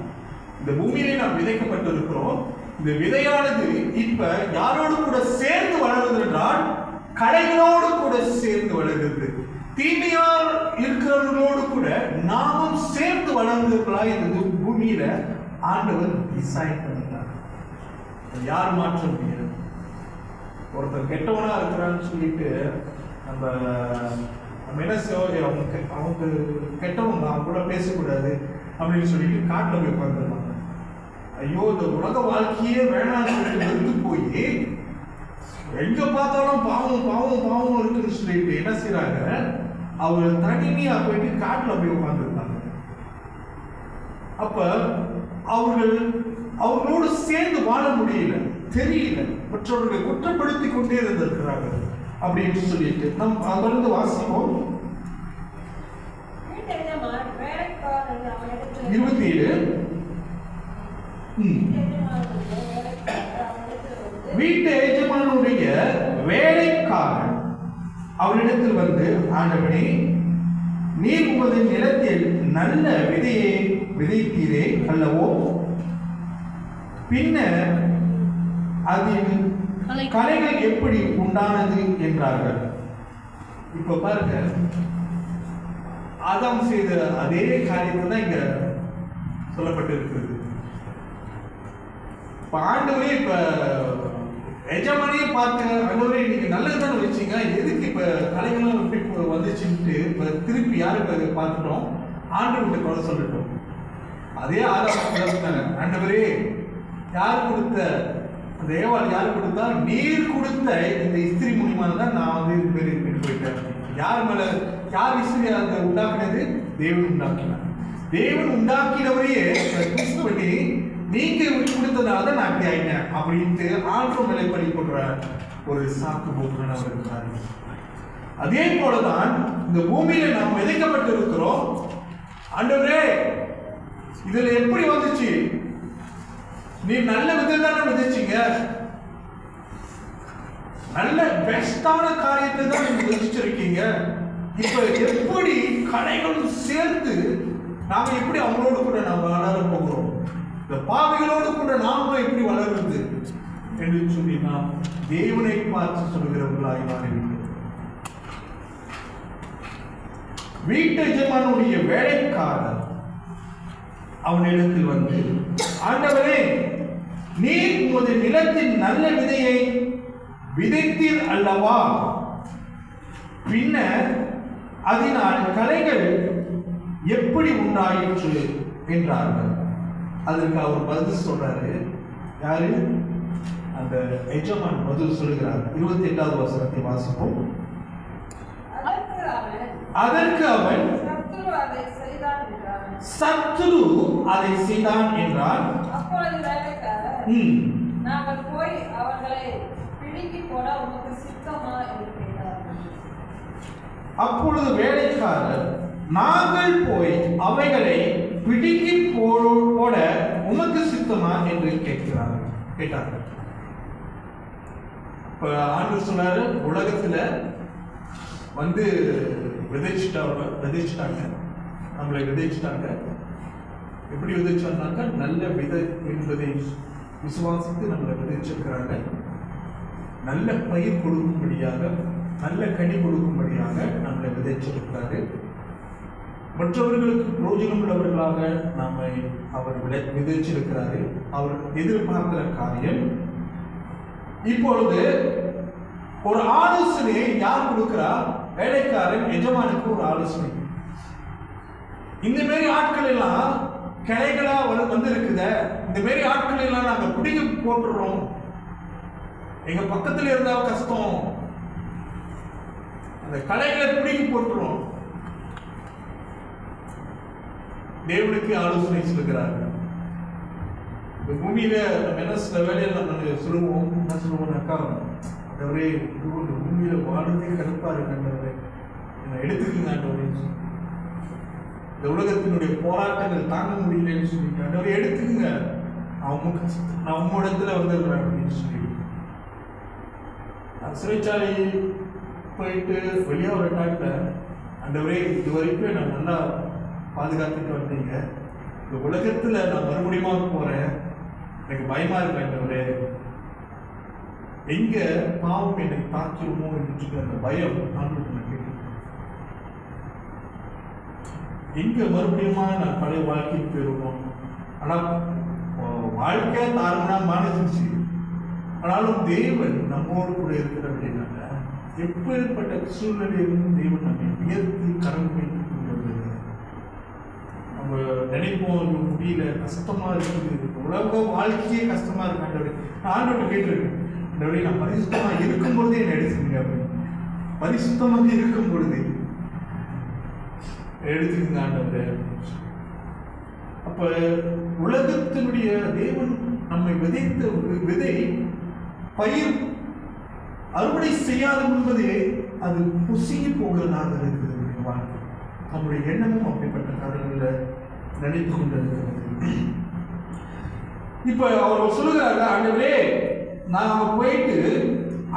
இந்த பூமியிலே நாம் விதைக்கப்பட்டு இருக்கிறோம். இந்த விதையானது இப்ப யாரோடு கூட சேர்ந்து வளருது என்றால் களைகளோடு கூட சேர்ந்து வளர்கிறது. தீமையால் இருக்கிறவர்களோடு கூட நாமும் சேர்ந்து வளர்ந்தவர்களா இந்த பூமியில ஆண்டவர் டிசைன் பண்ணினார். யார் மாற்ற முடியாது. ஒருத்தர் கெட்டவனா இருக்கிறான்னு சொல்லிட்டு நம்ம என்ன செய்ய, அவங்க கெட்டவங்க, அவங்க கூட பேசக்கூடாது அப்படின்னு சொல்லிட்டு காட்டில் போய் உட்காந்துருவாங்க. ஐயோ, இந்த உலக வாழ்க்கையே வேணாம்னு சொல்லிட்டு வெறுத்து போய் எங்க பார்த்தாலும் பாவம் பாவம் பாவம் இருக்குன்னு சொல்லிட்டு என்ன செய்யறாங்க, அவங்க தனிமையா போயிட்டு காட்டுல போய் உட்கார்ந்துருந்தாங்க. அப்ப அவர்களோடு சேர்ந்து வாழ முடியல, தெரியல, மற்றவர்களை குற்றப்படுத்தி கொண்டே இருந்திருக்கிறாங்க அப்படின்னு சொல்லிட்டு நம் அதிலிருந்து வாசிப்போம். 27 வீட்டு எஜமானுடைய வேலைக்காரன் அவரிடத்தில் வந்து, ஆண்டவனே, நீர் உமது நிலத்தில் நல்ல விதையை விதைத்தீரே அல்லவோ, பின்னர் அதில் களைகள் எப்படி உண்டானது என்றார்கள். இப்ப பாருங்க, ஆதாம் செய்த அதே காரியத்தை தான் இங்க சொல்லப்பட்டிருக்கிறது. ஆண்டவரே இப்ப எஜமானியே பார்த்து, ஆண்டவரே நீங்க நல்லதுதானே வச்சீங்க, எதுக்கு இப்ப கலைகளும் எப்படி வந்துச்சுன்ட்டு இப்ப திருப்பி யாரு பார்த்துட்டோம், ஆண்டவர்கிட்ட கொலை சொல்லிட்டோம். அதே ஆதாம், ஆண்டவரே யார் கொடுத்த அந்த ஏவாள் யார் கொடுத்தா, நீர் கொடுத்த இந்த இஸ்திரி மூலியமாக தான் நான் இது பேர் போயிட்டேன். யார் மேல, யார் இஸ்திரி அதை உண்டாக்குனது? தேவன் உண்டாக்கினார். தேவன் உண்டாக்கினவரையே கிறிஸ்து பண்ணி நீங்க கொடுத்ததால தான் நான் இப்படி ஆயிட்டேன் அப்படின்ட்டு ஆழ்வு நிலைப்படி போடுற ஒரு சாக்கு போக்குறவர் இருக்கிறார். அதே போலதான் இந்த பூமியில நாம் விதைக்கப்பட்டு இருக்கிறோம். ஆண்டவரே, இதுல எப்படி வந்துச்சு? நீ நல்ல விதை தானே விதைச்சீங்க, நல்ல பெஸ்டான காரியத்தை தான் நீங்க விதைச்சிருக்கீங்க. இப்ப எப்படி களைகளும் சேர்ந்து நாம எப்படி அவங்களோடு கூட நாம் வளர போகிறோம்? இந்த பாவிகளோடு கூட நாமளும் எப்படி வளருது என்று சொல்லி நாம் தேவனை பார்த்து சொல்கிறவர்களாய் மாறிவிட்டோம். வீட்டு எஜமானுடைய வேலைக்காரர் அவனிடத்தில் வந்து, ஆண்டவரே, நீர் உமது நிலத்தின் நல்ல விதையை விதைத்தீர் அல்லவா, பின்னர் அதனால் களைகள் எப்படி உண்டாயிற்று என்றார்கள். அதற்கு அவர் பதில் சொல்றாரு. யாரு? அந்த எஜமான் பதில் சொல்லுகிறார். 28வது வசனத்தை வாசிப்போம். அதற்கு அவன் சத்துரு அதை செய்தான் என்றான். அப்பொழுது வேலைக்காரர், நாங்கள் போய் அவர்களை பிடுங்கி போட உமக்கு சித்தமா என்று கேட்டார்கள். அப்பொழுது வேலைக்காரர், நாங்கள் போய் அவைகளை பிடுங்கி போட உமக்கு சித்தமா என்று கேட்டார்கள். இப்ப ஆண்டவர் சொன்னாரு, உலகத்துல வந்து விதைச்சிட்டாங்க, நம்மளை விதைச்சிட்டாங்க. எப்படி விதைச்சாங்கன்னாக்கா நல்ல விதை என்பதை விசுவாசித்து நம்மளை விதைச்சிருக்கிறாங்க. நல்ல பயிர் கொடுக்கும்படியாக, நல்ல கனி கொடுக்கும்படியாக நம்மளை விதைச்சிருக்கிறாரு. மற்றவர்களுக்கு பிரயோஜனம் உள்ளவர்களாக நம்மை அவர் விதைச்சிருக்கிறாரு. அவர் எதிர்பார்க்கிற காரியம். இப்பொழுது ஒரு ஆலோசனையை யார் கொடுக்கிறா? வேலைக்காரன் எஜமானுக்கு ஒரு ஆலோசனை. இந்த மாதிரி ஆட்கள் எல்லாம் கிளைகளா வந்து இருக்குத, இந்த மாதிரி ஆட்கள் எல்லாம் நாங்க பிடிங்கி போட்டுறோம், எங்க பக்கத்துல இருந்தா கஷ்டம், அந்த களைகளை பிடிங்கி போட்டுறோம். தேவனுக்கு ஆலோசனை சொல்லுகிறார். இந்த பூமியில நம்ம என்ன சில வேலையில் நம்ம சொல்லுவோம், என்ன சொல்லுவோம்னாக்கா, ஆண்டவரே இந்த பூமியில வாழ்றதே கடுப்பா இருக்கு ஆண்டவரே, என்ன எடுத்துக்கங்க ஆண்டவரே, இந்த உலகத்தினுடைய போராட்டங்கள் தாங்க முடியலன்னு சொல்லிட்டு ஆண்டவரே எடுத்துக்கங்க, நான் உம்மோட இடத்துல வந்துடுறேன் அப்படின்னு சொல்லிட்டு சிறைச்சாலை போயிட்டு வெளியே வர டைம்ல, ஆண்டவரே இது வரைக்கும் நான் நல்லா பாதுகாத்துட்டு வந்தீங்க, இந்த உலகத்துல நான் மறுபடியும் போறேன், எனக்கு பயமா இருக்கு ஆண்டவரே, எங்க பாவம் என்னை தாக்கிடுமோ என்று அந்த பயம் ஆண்டவர்கிட்ட கேட்டு, எங்க மறுபடியும் நான் பழைய வாழ்க்கைக்கு போயிருவோம். ஆனா வாழ்க்கை தாரமா மாறிச்சு, ஆனாலும் தேவன் நம்மோடு கூட இருக்கிற அப்படின்னால எப்பேற்பட்ட சூழ்நிலையிலும் தேவன் நம்மை உயர்த்தி கரம் வைத்துக் கொண்டு நம்ம நினைப்போம் முடியல, கஷ்டமா இருக்குது, உலக வாழ்க்கையே கஷ்டமா இருக்கு ஆண்டவரே, ஆண்டவர்கிட்ட கேட்டிருக்கேன், ஆண்டவரே நான் பரிசுத்தமா இருக்கும் பொழுதே என்ன எடுத்துக்கங்க அப்படின்னு, பரிசுத்தமாக இருக்கும் பொழுது எடுத்துக்கங்க ஆண்டவரே. அப்ப உலகத்தினுடைய தேவன் நம்மை விதைத்த விதை பயிர் அறுவடை செய்யாத முன்பதே அது புசிங்கி போகிறதாக இருக்கிறது வாழ்க்கை. நம்முடைய எண்ணமும் அப்படிப்பட்ட காரியங்கள நினைத்து கொண்டிருக்கிறது. இப்ப அவர் சொல்லுகிறாங்க, ஆண்டவரே நாம போயிட்டு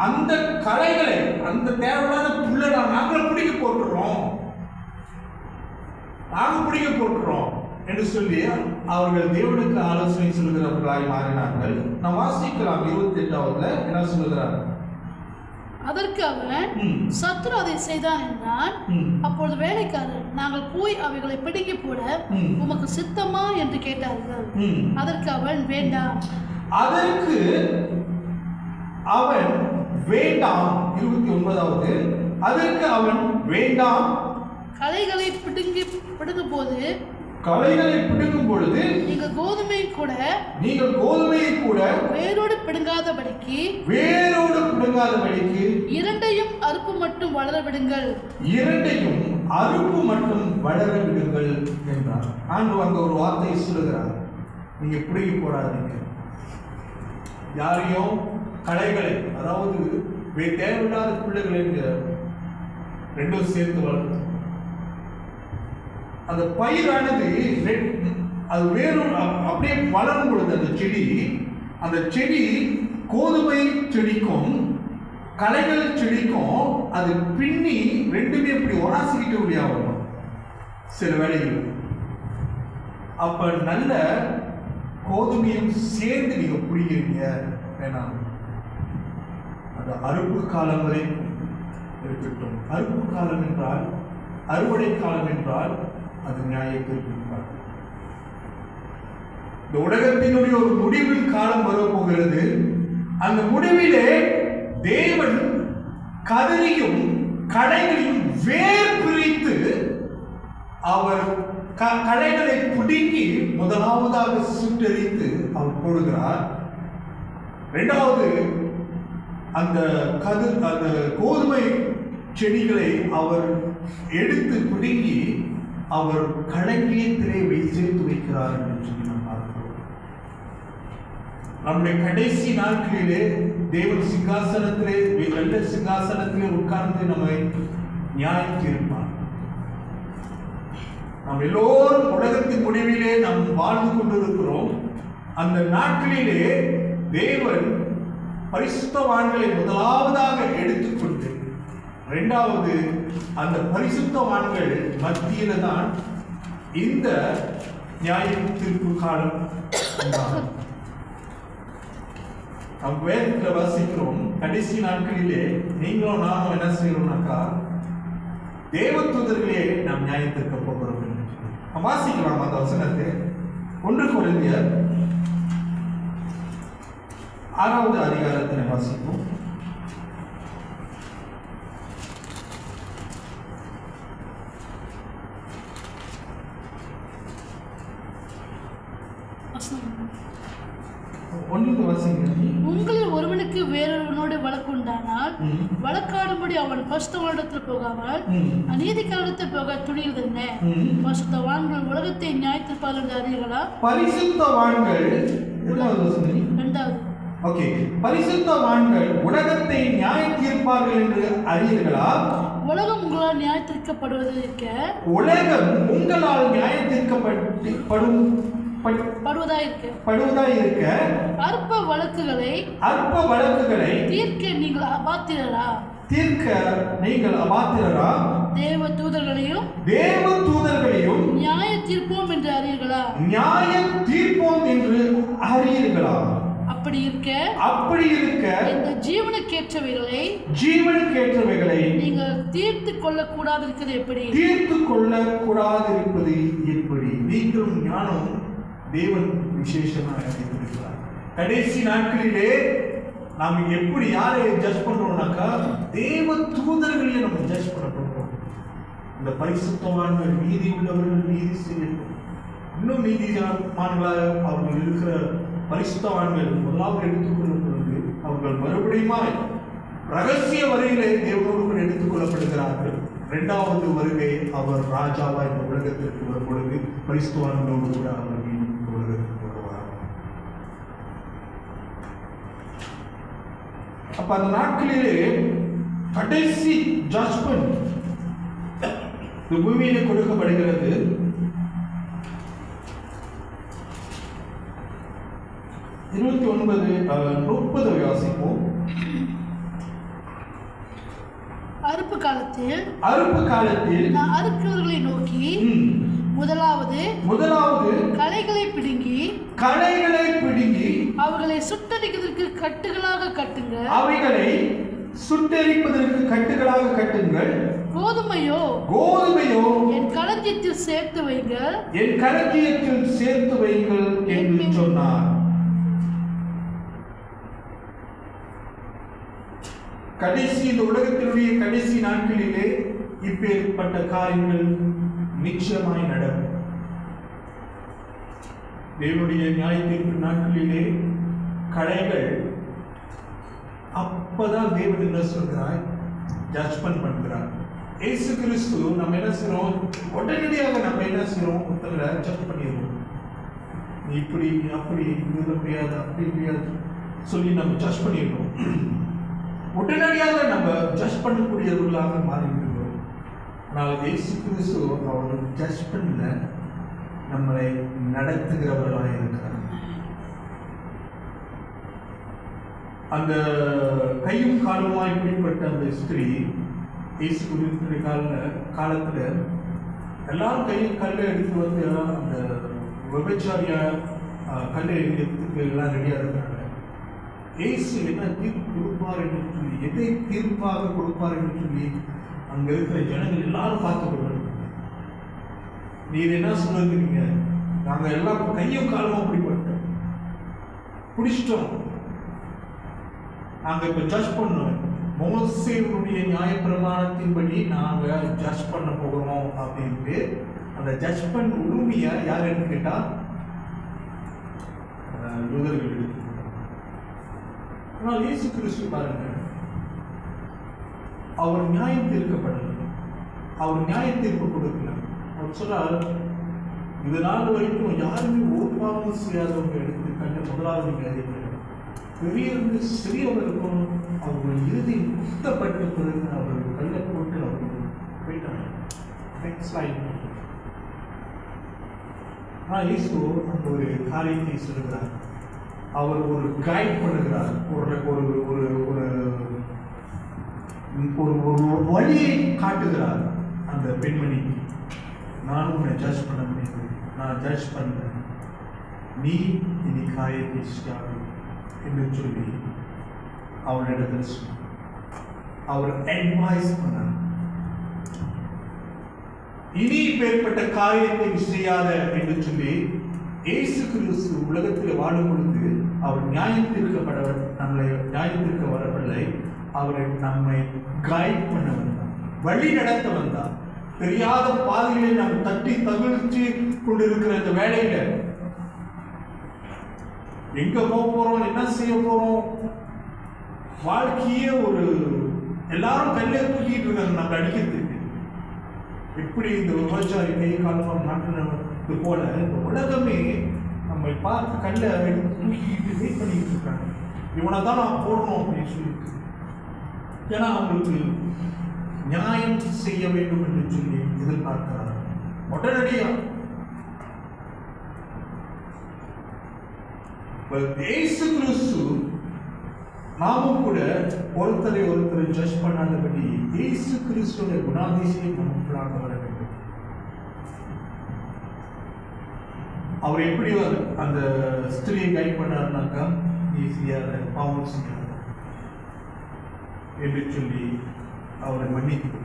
அந்த களைகளை, அந்த தேவையான புல்லை நாங்கள் பிடிக்க போட்டுறோம் என்று சொல்லி அவர்கள் தேவனுக்கு ஆலோசனை சொல்லுகிறவர்களாய் மாறினார்கள். நாம் வாசிக்கலாம் 28வது என்ன சொல்லுகிறார். அதற்கு அவன், சத்துரு அதை செய்தான் என்றான். அப்பொழுது வேலைக்காரர், நாங்கள் போய் அவைகளை பிடுங்கி போட உமக்கு சித்தமா என்று கேட்டார்கள். அதற்கு அவன், வேண்டாம். அதற்கு அவன் வேண்டாம். 29வது, அதற்கு அவன் வேண்டாம். களைகளை பிடுங்கும் பொழுது நீங்கள் கோதுமையை கூட வேரோடு பிடுங்காதபடிக்கு இரண்டையும் அறுப்பு மட்டும் வளர விடுங்கள் என்றார். ஆண்டவர் அங்க ஒரு வார்த்தையை சொல்லுகிறார், நீங்க பிடுங்கி போடாதீங்க யாரையும் களைகளை, அதாவது தேவையில்லாத பிள்ளைகளை ரெண்டும் சேர்த்து வளர்த்து அந்த பயிரானது அது வேறு அப்படியே வளரும் பொழுது அந்த செடி கோதுமை செடிக்கும் களைகள் செடிக்கும் அது பின்னி ரெண்டுமே இப்படி ஒராசிக்கிட்டு முடியாகும் சில வேளைகள். அப்ப நல்ல கோதுமையும் சேர்ந்து நீங்க பிடிக்கிறீங்க வேணாம், அது அறுப்பு காலம் வரை இருக்கட்டும். அறுப்பு காலம் என்றால், அறுவடை காலம் என்றால் அது நியாயத்திற்காக. இந்த உலகத்தினுடைய ஒரு முடிவில் காலம் வரப்போகிறது. அந்த முடிவிலே தேவன் கதிரையும் களைகளையும் வேர் பிரித்து அவர் களைகளை பிடுங்கி முதலாவதாக சுட்டெரித்து அவர் போடுகிறார். இரண்டாவது அந்த அந்த கோதுமை செடிகளை அவர் எடுத்து பிடுங்கி அவர் களஞ்சியத்திலே சேர்த்து வைக்கிறார் என்று சொல்லி நாம் பார்க்கிறோம். நம்முடைய கடைசி நாட்களிலே தேவன் சிங்காசனத்திலே வெள்ள சிங்காசனத்திலே உட்கார்ந்து நம்மை நியாயம் தீர்ப்பார். நாம் எல்லோரும் உலகத்தின் முடிவிலே நாம் வாழ்ந்து கொண்டிருக்கிறோம். அந்த நாட்களிலே தேவன் பரிசுத்தவான்களை முதலாவதாக எடுத்துக்கொண்டு இரண்டாவது அந்த பரிசுத்தவான்கள் மத்தியில தான் இந்த நியாய தீர்ப்பு காலம் உண்டாகும். நாம் வேதத்தில் வாசிக்கிறோம், கடைசி நாட்களிலே நீங்களும் நானும் என்ன செய்யறோம்னாக்கா தேவ தூதர்களே நாம் நியாயத்திற்க போகிறோம். வாசிக்கலாம் அந்த வசனத்தை. 1 கொரிந்தியர் 6வது அதிகாரத்தினை வாசிப்போம். உங்களில் ஒருவனுக்கு வேறொருவனோடு வழக்கு உண்டானால் வழக்காடும்படி அவன் பரிசுத்தவானிடத்தில் போகாமல் அநீதிக்காரத்தில் போக துணிகிறது என்ன? பரிசுத்தவான்கள் உலகத்தை நியாயத்திற்பார்கள் என்று அறியீர்களா? பரிசுத்தவான்கள் இரண்டாவது ஓகே, பரிசுத்தவான்கள் உலகத்தை நியாய தீர்ப்பார்கள் என்று அறியீர்களா? உலகம் உங்களால் நியாய தீர்க்கப்படுவது இருக்க, உலகம் உங்களால் நியாய தீர்க்கப்படும் படுவதாயிருக்க அற்ப வழக்குகளை தீர்க்க நீங்கள் அபாத்திரரா? தேவ தூதர்களையும் நியாய தீர்ப்போம் என்று அறியீர்களா? நியாய தீர்ப்போம் என்று அறியீர்களா? அப்படி இருக்க இந்த ஜீவனுக்கேற்றவைகளை நீங்கள் தீர்த்து கொள்ளக்கூடாதிருப்பது எப்படி? நீங்களும் ஞானம் தேவன் விசேஷமாக வைத்திருக்கிறார். கடைசி நாட்களிலே நாம் எப்படி யாரை ஜட்ஜ் பண்றோம்னாக்கா தேவ தூதர்களையே நம்ம ஜட்ஜ் பண்ண போகிறோம். இந்த பரிசுத்தவான்கள் நீதி உள்ளவர்கள் நீதி செய்யணும். இன்னும் நீதிமான்களாக அவர்கள் இருக்கிற பரிசுத்தவான்கள் முதலாவது எடுத்துக்கொள்ளப்படுவது அவர்கள் மறுபடியும் ரகசிய வரையிலே தேவனோடு கூட எடுத்துக் கொள்ளப்படுகிறார்கள். இரண்டாவது வருகை அவர் ராஜாவா இந்த உலகத்திற்கு வரும் பொழுது பரிசுத்தவான்களோடு கூட அவர் உலகத்திற்கு வருவார். அப்ப அந்த நாட்களிலே கடைசி ஜட்ஜ்மென்ட் இந்த பூமியிலே கொடுக்கப்படுகிறது. இருபத்தி 30 வாசிப்போம். அறுப்பு காலத்தில் நான் அறுக்கிறவர்களை நோக்கி முதலாவது களைகளை பிடுங்கி அவர்களை சுட்டரிப்பதற்கு கட்டுகளாக கட்டுங்கள். கோதுமையோ என் களஞ்சியத்தில் சேர்த்து வைங்கள் என்று சொன்னார். இந்த உலகத்தினுடைய கடைசி நாட்களிலே இப்பேற்பட்ட காரியங்கள் நிச்சயமாய் நடக்கும். தேவனுடைய நியாய தீர்ப்பு நாட்களிலே களைகள் அப்பதான் தேவன் என்ன சொல்கிறார், ஜட்ஜ்மென்ட் பண்கிறார். இயேசு கிறிஸ்து நம்ம என்ன செய்யறோம், உடனடியாக நம்ம என்ன செய்யறோம், ஒருத்தங்களை ஜட்ஜ் பண்ணிடுவோம். நீ இப்படி அப்படி முடியாது அப்படி முடியாது சொல்லி நம்ம ஜட்ஜ் பண்ணிடுறோம். உடனடியாக நம்ம ஜட்ஜ் பண்ணக்கூடியவர்களாக மாறிவிடுகிறோம். ஆனால் இயேசு கிறிஸ்து அவர் ஜட்ஜ்மென்ட்ல நம்மளை நடத்துகிறவர்களாக இருக்கிறார். அந்த கையும் காலுமாய் பிடிப்பட்ட அந்த ஸ்திரீ இயேசு கிறிஸ்துவின் காலத்துல எல்லாரும் கையில் கல்லை எடுத்து வந்து அந்த விபச்சாரியா கல்லை எடுக்கிறதுக்கு எல்லாம் ரெடியா இருக்கிறாங்க. இயேசு என்ன தீர்ப்பு கொடுப்பார் என்று சொல்லி, எதை தீர்ப்பாக கொடுப்பார் என்று சொல்லி அங்க இருக்கிற ஜனங்கள் எல்லாரும் பார்த்து கொள்வாங்க. நீர் என்ன சொல்லுங்க, நாங்க எல்லாம் கையும் காலமா பிடிச்சிட்டோம், நாங்க இப்ப ஜட்ஜ் பண்ணோம், மோசேயுடைய நியாய பிரமாணத்தின்படி நாங்க ஜட்ஜ் பண்ண போகிறோம் அப்படின்ட்டு அந்த ஜட்ஜ்மெண்ட் உரிமையை யார் எடுத்து கேட்டா யூதர்கள் எடுத்து. ஆனால் இயேசு கிறிஸ்து பாருங்க, அவர் நியாயம் தீர்க்கப்படல, அவர் நியாய தீர்ப்பு கொடுக்கல. அவர் சொல்றார், இது நாள் வரைக்கும் யாருமே ஒரு பாவமும் செய்யாதவங்க எடுத்து கண்டு முதலாவது நீங்க அறிவிங்க, பெரியவங்க சிறியவர்களுக்கும் அவர்கள் இறுதி குத்தப்பட்ட பிறகு அவர்கள் கையில போட்டு அவர்கள் போயிட்டாங்க. ஆனால் இயேசு அந்த ஒரு காரியத்தை சொல்லுகிறார், அவர் ஒரு கைட் பண்ணுகிறார், ஒரு ஒரு ஒரு ஒரு ஒரு வழியை காட்டுகிறார் அந்த பெண்மணிக்கு. நான் உன்னை ஜட்ஜ் பண்ண முடியாது, நான் ஜட்ஜ் பண்ணுறேன், நீ இனி காரியத்தை செய்யாது என்று சொல்லி அவரிடத்தில் சொன்னார். அவர் அட்வைஸ் பண்ணார், இனி பேர்பட்ட காரியத்தை செய்யாத என்று சொல்லி. இயேசு கிறிஸ்து உலகத்தில் வாழும் பொழுது அவர் நியாயத்திற்கப்பட நம்மளை நியாயத்திற்க வரவில்லை, அவரை நம்மை கைட் பண்ண வந்தார், வழி நடத்த வந்தார். தெரியாத பாதைகளை நாம் தட்டி தவிழ்ச்சி கொண்டிருக்கிற இந்த வேலையில எங்க போக போறோம், என்ன செய்ய போறோம், வாழ்க்கையே ஒரு எல்லாரும் கையில தூக்கிட்டு இருக்காங்க நம்ம அடிக்கிறதுக்கு. எப்படி இந்த விவசாயி கை காலம் நாட்டு போல இந்த உலகமே நம்ம பார்த்து கல்ல எடுத்து தூக்கிட்டு வெயிட் பண்ணிட்டு இருக்காங்க, இவனை தான் நான் போடணும் அப்படின்னு சொல்லிட்டு. ஏன்னா அவங்களுக்கு நியாயம் செய்ய வேண்டும் என்று சொல்லி எதிர்பார்க்கிறார். உடனடியா இயேசு கிறிஸ்து நாமும் கூட ஒருத்தரை ஜட்ஜ் பண்ணாதபடி இயேசு கிறிஸ்துடைய குணாதிசயம் நமக்குள்ளாக வர வேண்டும். அவர் எப்படி அந்த ஸ்திரியை கைட் பண்ணாருனாக்கா, ஈஸியாக பாவம் செய்யாத என்று சொல்லி அவரை மன்னித்து.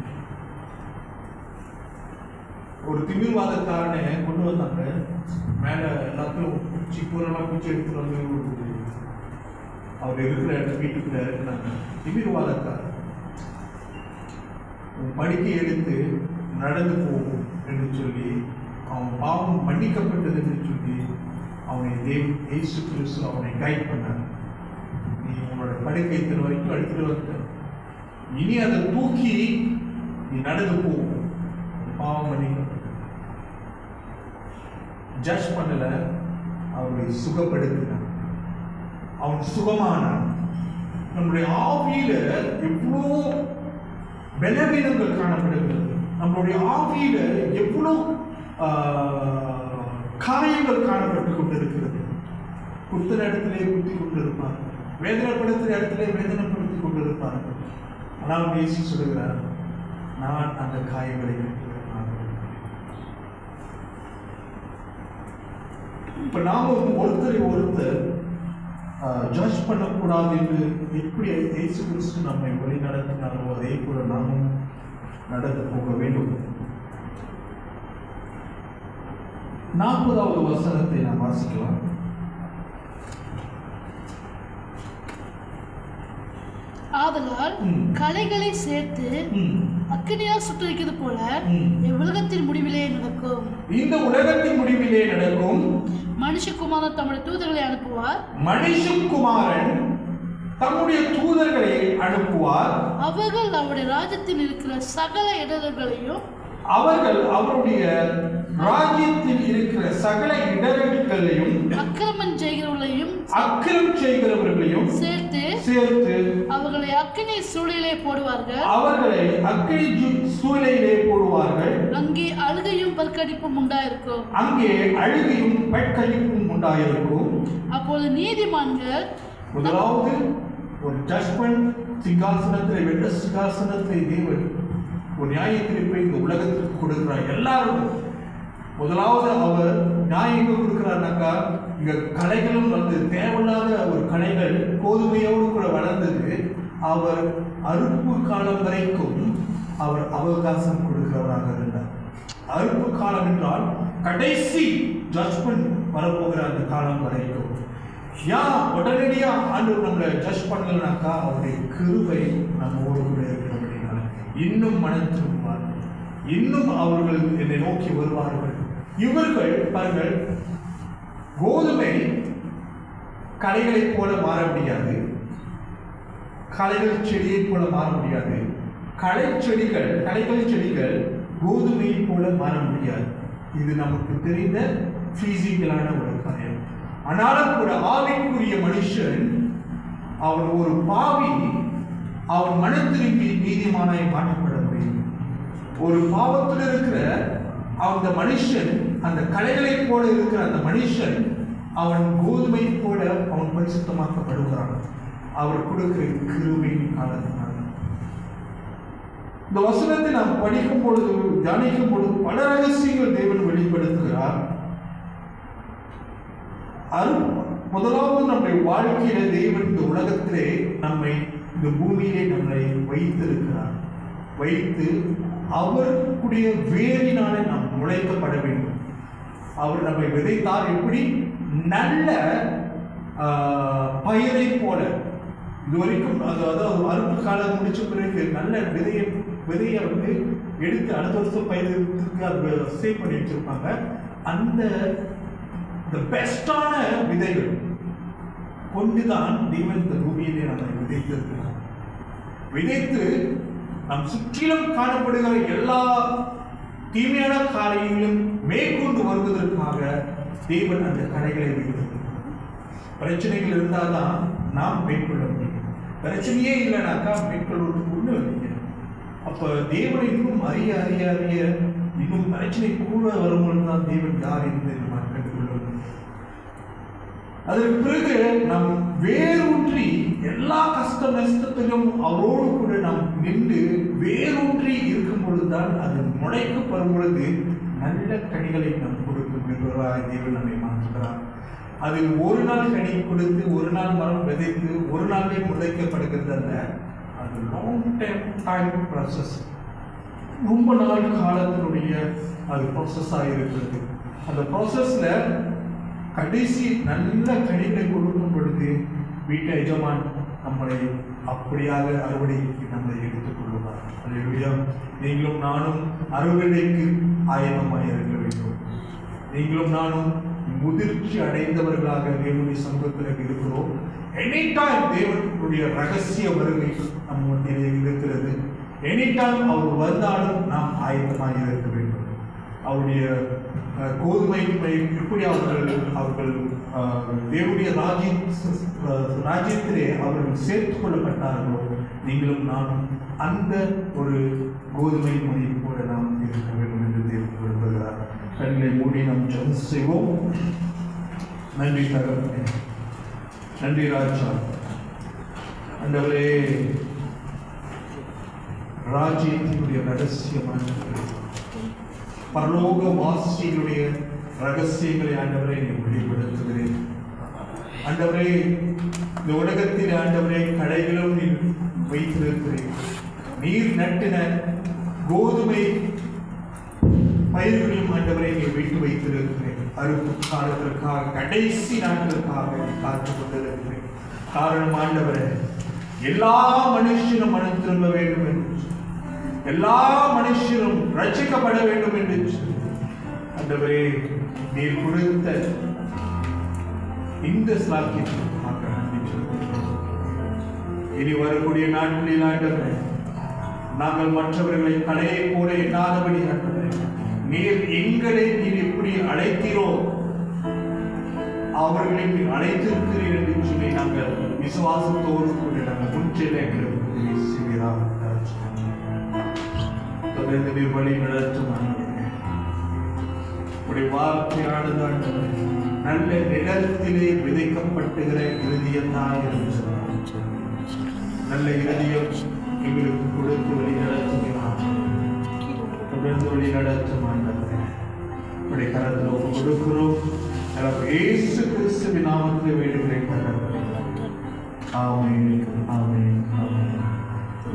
ஒரு திமிர்வாதக்காரனை கொண்டு வந்தாங்க, மேல எல்லாத்தையும் குச்சி பூரெல்லாம் குச்சி எடுத்துட்டு வந்து அவர் இருக்கிற வீட்டுக்குள்ள இருக்கிறாங்க. திமிர்வாதக்காரன் படிக்கை எடுத்து நடந்து போகும் என்று சொல்லி, அவன் பாவம் மன்னிக்கப்பட்டது என்று சொல்லி அவனை இயேசு கிறிஸ்து அவனை கைட் பண்ணார். நீ உன்னோட படுக்கை திரு வரைக்கும் எடுத்துட்டு வந்த, இனி அதை தூக்கி நீ நடந்து போகும், பாவம் மன்னிக்கப்பட்டது. ஜட்ஜ் பண்ணல, அவரை சுகப்படுத்தினார், அவன் சுகமானான். நம்முடைய ஆவியில எவ்வளோ பலவீனங்கள் காணப்படுகிறது, நம்மளுடைய ஆவியில எவ்வளோ காயங்கள் காணப்பட்டு கொண்டிருக்கிறது. குத்துற இடத்திலே குத்தி கொண்டிருப்பார்கள், வேதனைப்படுத்துகிற இடத்திலே வேதனைப்படுத்தி கொண்டிருப்பார்கள். ஆனால் இயேசு சொல்லுகிறார், நான் அந்த காயங்களை கட்டுகிறேன். இப்ப நாம ஒருத்தர் ஜட்ஜ் பண்ணக்கூடாது என்று எப்படி இயேசு கிறிஸ்து நம்மை வழி நடத்தினாரோ அதே போல நாமும் நடந்து போக வேண்டும். 40வது வசனத்தை நாம் வாசிக்கலாம். ஆதலால் கலைகளை சேர்த்து அக்கினியால் சுட்டரிக்கிறது போல உலகத்தின் முடிவிலே நடக்கும். இந்த உலகத்தின் முடிவிலே நடக்கும். மனுஷகுமாரன் தம்முடைய தூதர்களை அனுப்புவார். மனுஷகுமாரன் தம்முடைய தூதர்களை அனுப்புவார். அவர்கள் அவருடைய ராஜ்யத்தில் இருக்கிற சகல இடர்களையும் அவருடைய ராஜ்யத்தில் இருக்கிற சகல இடர்களையும் அக்கிரமம் செய்கிறவர்களையும் சேர்த்து அவர்களை அக்கினி சூளையிலே போடுவார்கள். அங்கே அழுகையும் பற்கடிப்பும் உண்டாயிருக்கும். அப்போது நீதிமான்கள் முதலாவது ஒரு ஜட்ஜ்மெண்ட் சிங்காசனத்தில் வெள்ள சிங்காசனத்தை தேவன் ஒரு நியாய தீர்ப்பை இந்த உலகத்திற்கு கொடுக்கிறார். எல்லாரும் முதலாவது அவர் நியாயம் கொடுக்கிறார்னாக்கா, இங்க கலைகளும் வந்து தேவையில்லாத ஒரு கலைகள் கோதுமையோடு கூட வளர்ந்தது. அவர் அறுப்பு காலம் வரைக்கும் அவர் அவகாசம் கொடுக்கிறவராக இருந்தார். அறுப்பு காலம் என்றால் கடைசி ஜட்ஜ்மெண்ட் வரப்போகிற அந்த காலம் வரைக்கும். உடனடியா ஆண்டவர் நம்மளை ஜட்ஜ் பண்ணலனாக்கா அவருடைய கிருபை நம்மோடு கூட இருக்கிறபடினால இன்னும் மனம் திரும்புவார், இன்னும் அவர்கள் என்னை நோக்கி வருவார்கள். இவர்கள் பாருங்கள், கோதுமை களைகளைப் போல மாற முடியாது, களைகள் செடியை போல மாற முடியாது, களைகள் செடிகள் கோதுமையை போல மாற முடியாது. இது நமக்கு தெரிந்த பிசிக்கலான ஒரு காரியம். ஆனாலும் கூட ஆவிக்குரிய மனுஷன், அவன் ஒரு பாவி, அவன் மனம் திரும்பி நீதிமானாய் மாற்றப்பட முடியும். ஒரு பாவத்தில் இருக்கிற அந்த மனுஷன், அந்த களைகளை போல இருக்கிற அந்த மனுஷன், அவன் கோதுமை போல அவன் பரிசுத்தமாக்கப்படுகிறான். அவர் கொடுக்கிற கிருபையின் காரணத்தினால. இந்த வசனத்தை நாம் படிக்கும் பொழுது, தியானிக்கும் பொழுது பல ரகசியங்கள் தேவன் வெளிப்படுத்துகிறார். முதலாவது நம்முடைய வாழ்க்கையில தேவன் இந்த உலகத்திலே நம்மை, இந்த பூமியிலே நம்மை வைத்திருக்கிறார். வைத்து அவருடைய வேரினாலே நாம் நுழைக்கப்பட வேண்டும். அவர் நம்மை விதைத்தார். எப்படி? நல்ல பயிரை போல. இதுவரைக்கும் அதாவது அறுப்பு காலம் முடிச்ச பிறகு நல்ல விதையை வந்து எடுத்து அடுத்த வருஷம் பயிருக்கு அது சேவ் பண்ணி வச்சிருப்பாங்க. அந்த பெஸ்டான விதைகள் கொண்டுதான் தேவன் இந்த பூமியிலே நம்மை விதைத்திருக்கிறார். விதைத்து நம் சுற்றிலும் காணப்படுகிற எல்லா தீமையான காரியங்களும் மேற்கொண்டு வருவதற்காக தேவன் அந்த கடைகளை வைத்திருக்கிறார். பிரச்சனைகள் இருந்தால்தான் நாம் மேற்கொள்ள முடியும். பிரச்சனையே இல்லைனாக்கா மேற்கொள்வதற்கு ஒண்ணு இல்லை. அப்ப தேவனை இன்னும் அறிய அறிய அறிய இன்னும் பிரச்சனை கூட வரும்பொழுது தான் தேவன் யார் என்று நாம் கண்டுகொள்ள முடியும். அதற்கு பிறகு நாம் வேரூன்றி எல்லா கஷ்ட நஷ்டத்திலும் அவரோடு கூட நாம் நின்று வேரூன்றி இருக்கும் பொழுதுதான் அது முளைக்கு வரும் பொழுது நல்ல கனிகளை நாம் கொடுக்கும் என்பவராய் தேவன் நம்மை மாற்றுகிறார். அது ஒரு நாள் கனி கொடுத்து, ஒரு நாள் மரம் விதைத்து, ஒரு நாளே முளைக்கப்படுகிறது அல்ல. அது லாங் டைம் ப்ராசஸ். ரொம்ப நாள் காலத்தினுடைய அது ப்ராசஸாக இருக்கிறது. அந்த ப்ராசஸ்ல கடைசி நல்ல கனிகளை கொடுக்கும் பொழுது வீட்டு எஜமான் நம்மளை அப்படியாக அறுவடைக்கு நம்மளை எடுத்துக் கொள்ளுவார். அல்லேலூயா. நீங்களும் நானும் அறுவடைக்கு ஆயத்தமாக இருக்க வேண்டும். நீங்களும் நானும் முதிர்ச்சி அடைந்தவர்களாக தேவனுடைய சமூகத்தில் இருக்கிறோம். எனி டைம் தேவனுடைய ரகசிய வருகை நம் மத்தியிலே இருக்கிறது. எனி டைம் அவர் வந்தாலும் நாம் ஆயத்தமாக இருக்க வேண்டும். அவருடைய கோதுமை எப்படி அவர்கள் தேவனுடைய ராஜ்யத்திலே அவர்கள் சேர்த்துக் கொள்ளப்பட்டார்களோ, நீங்களும் நானும் அந்த ஒரு கோதுமை மொழியை போல நாம் இருக்க வேண்டும் என்று தேவன் விரும்புகிறார். கண்களை மூடி நாம் ஜெபம் செய்வோம். நன்றி தகவலே, நன்றி ராஜா. ஆண்டவரே, ராஜ்யத்தினுடைய ரகசியமான பரலோக வாசிகளுடைய ரகசியங்களை ஆண்டவரை நீ வெளிப்படுத்துகிறேன். ஆண்டவரே, இந்த உலகத்தில் ஆண்டவரே கடைகளும் நீ வைத்திருக்கிறேன். நீர் நட்டின கோதுமை பயிர்களையும் ஆண்டவரை நீ வைத்து வைத்திருக்கிறேன். அறுப்பு காலத்திற்காக, கடைசி நாட்களுக்காக காத்துக் கொண்டிருக்கிறேன். காரணம் ஆண்டவரே, எல்லா மனுஷனும் மனம் திரும்ப வேண்டும் என்று, எல்லா மனுஷரும் ரட்சிக்கப்பட வேண்டும் என்று ஆண்டவரே நீர் கொடுத்த இந்த சாக்கியத்திற்காக நன்றி சொல்கிறேன். இனி வரக்கூடிய நாட்களில் ஆண்டவரே, நாங்கள் மற்றவர்களை கடையை போல எண்ணாதபடி ஆண்டவரே, நீர் எங்களை நீர் எப்படி அழைத்தீரோ அவர்களை நீர் அழைத்திருக்கிறீர் என்று சொல்லி நாங்கள் விசுவாசத்தோடு கூட நாங்கள் முன்செல்ல எங்களுக்கு செய்வீராக. தொடர்ந்து நீர் வழி நடத்தும் ஆண்டவரே. உடைய வார்த்தையானது ஆண்டவரே நல்ல நிலத்திலே விதைக்கப்பட்டுகிற இருதயம்தான் என்று சொன்னார். நல்ல இருதயம் எங்களுக்கு கொடுத்து வழி நடத்துகிறார். தொடர்ந்து வழி நடத்தும் ஆண்டவரே, உடைய கரத்தில் ஒப்பு கொடுக்கிறோம். இயேசு கிறிஸ்துவின் நாமத்தில் வேண்டுகிறேன் ஆண்டவரே. ஆமென், ஆமென், ஆமென்.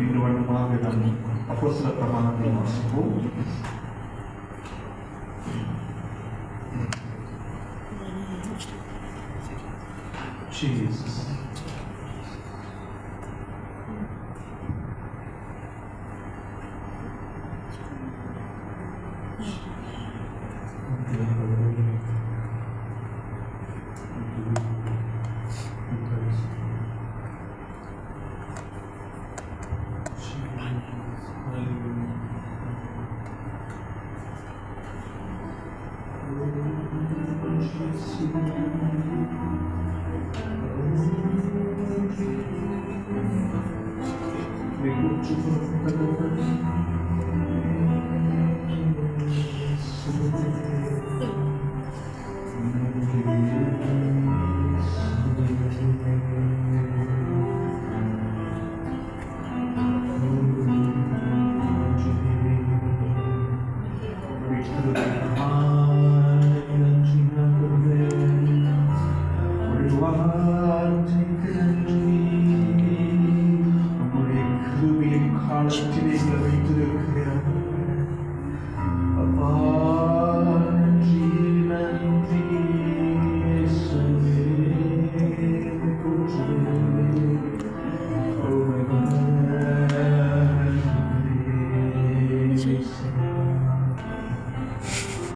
இன்று வண்ணமாக நாம் அப்போஸ்தலர் பிரமாணத்தை வாசிப்போம். Jesus. Jesus.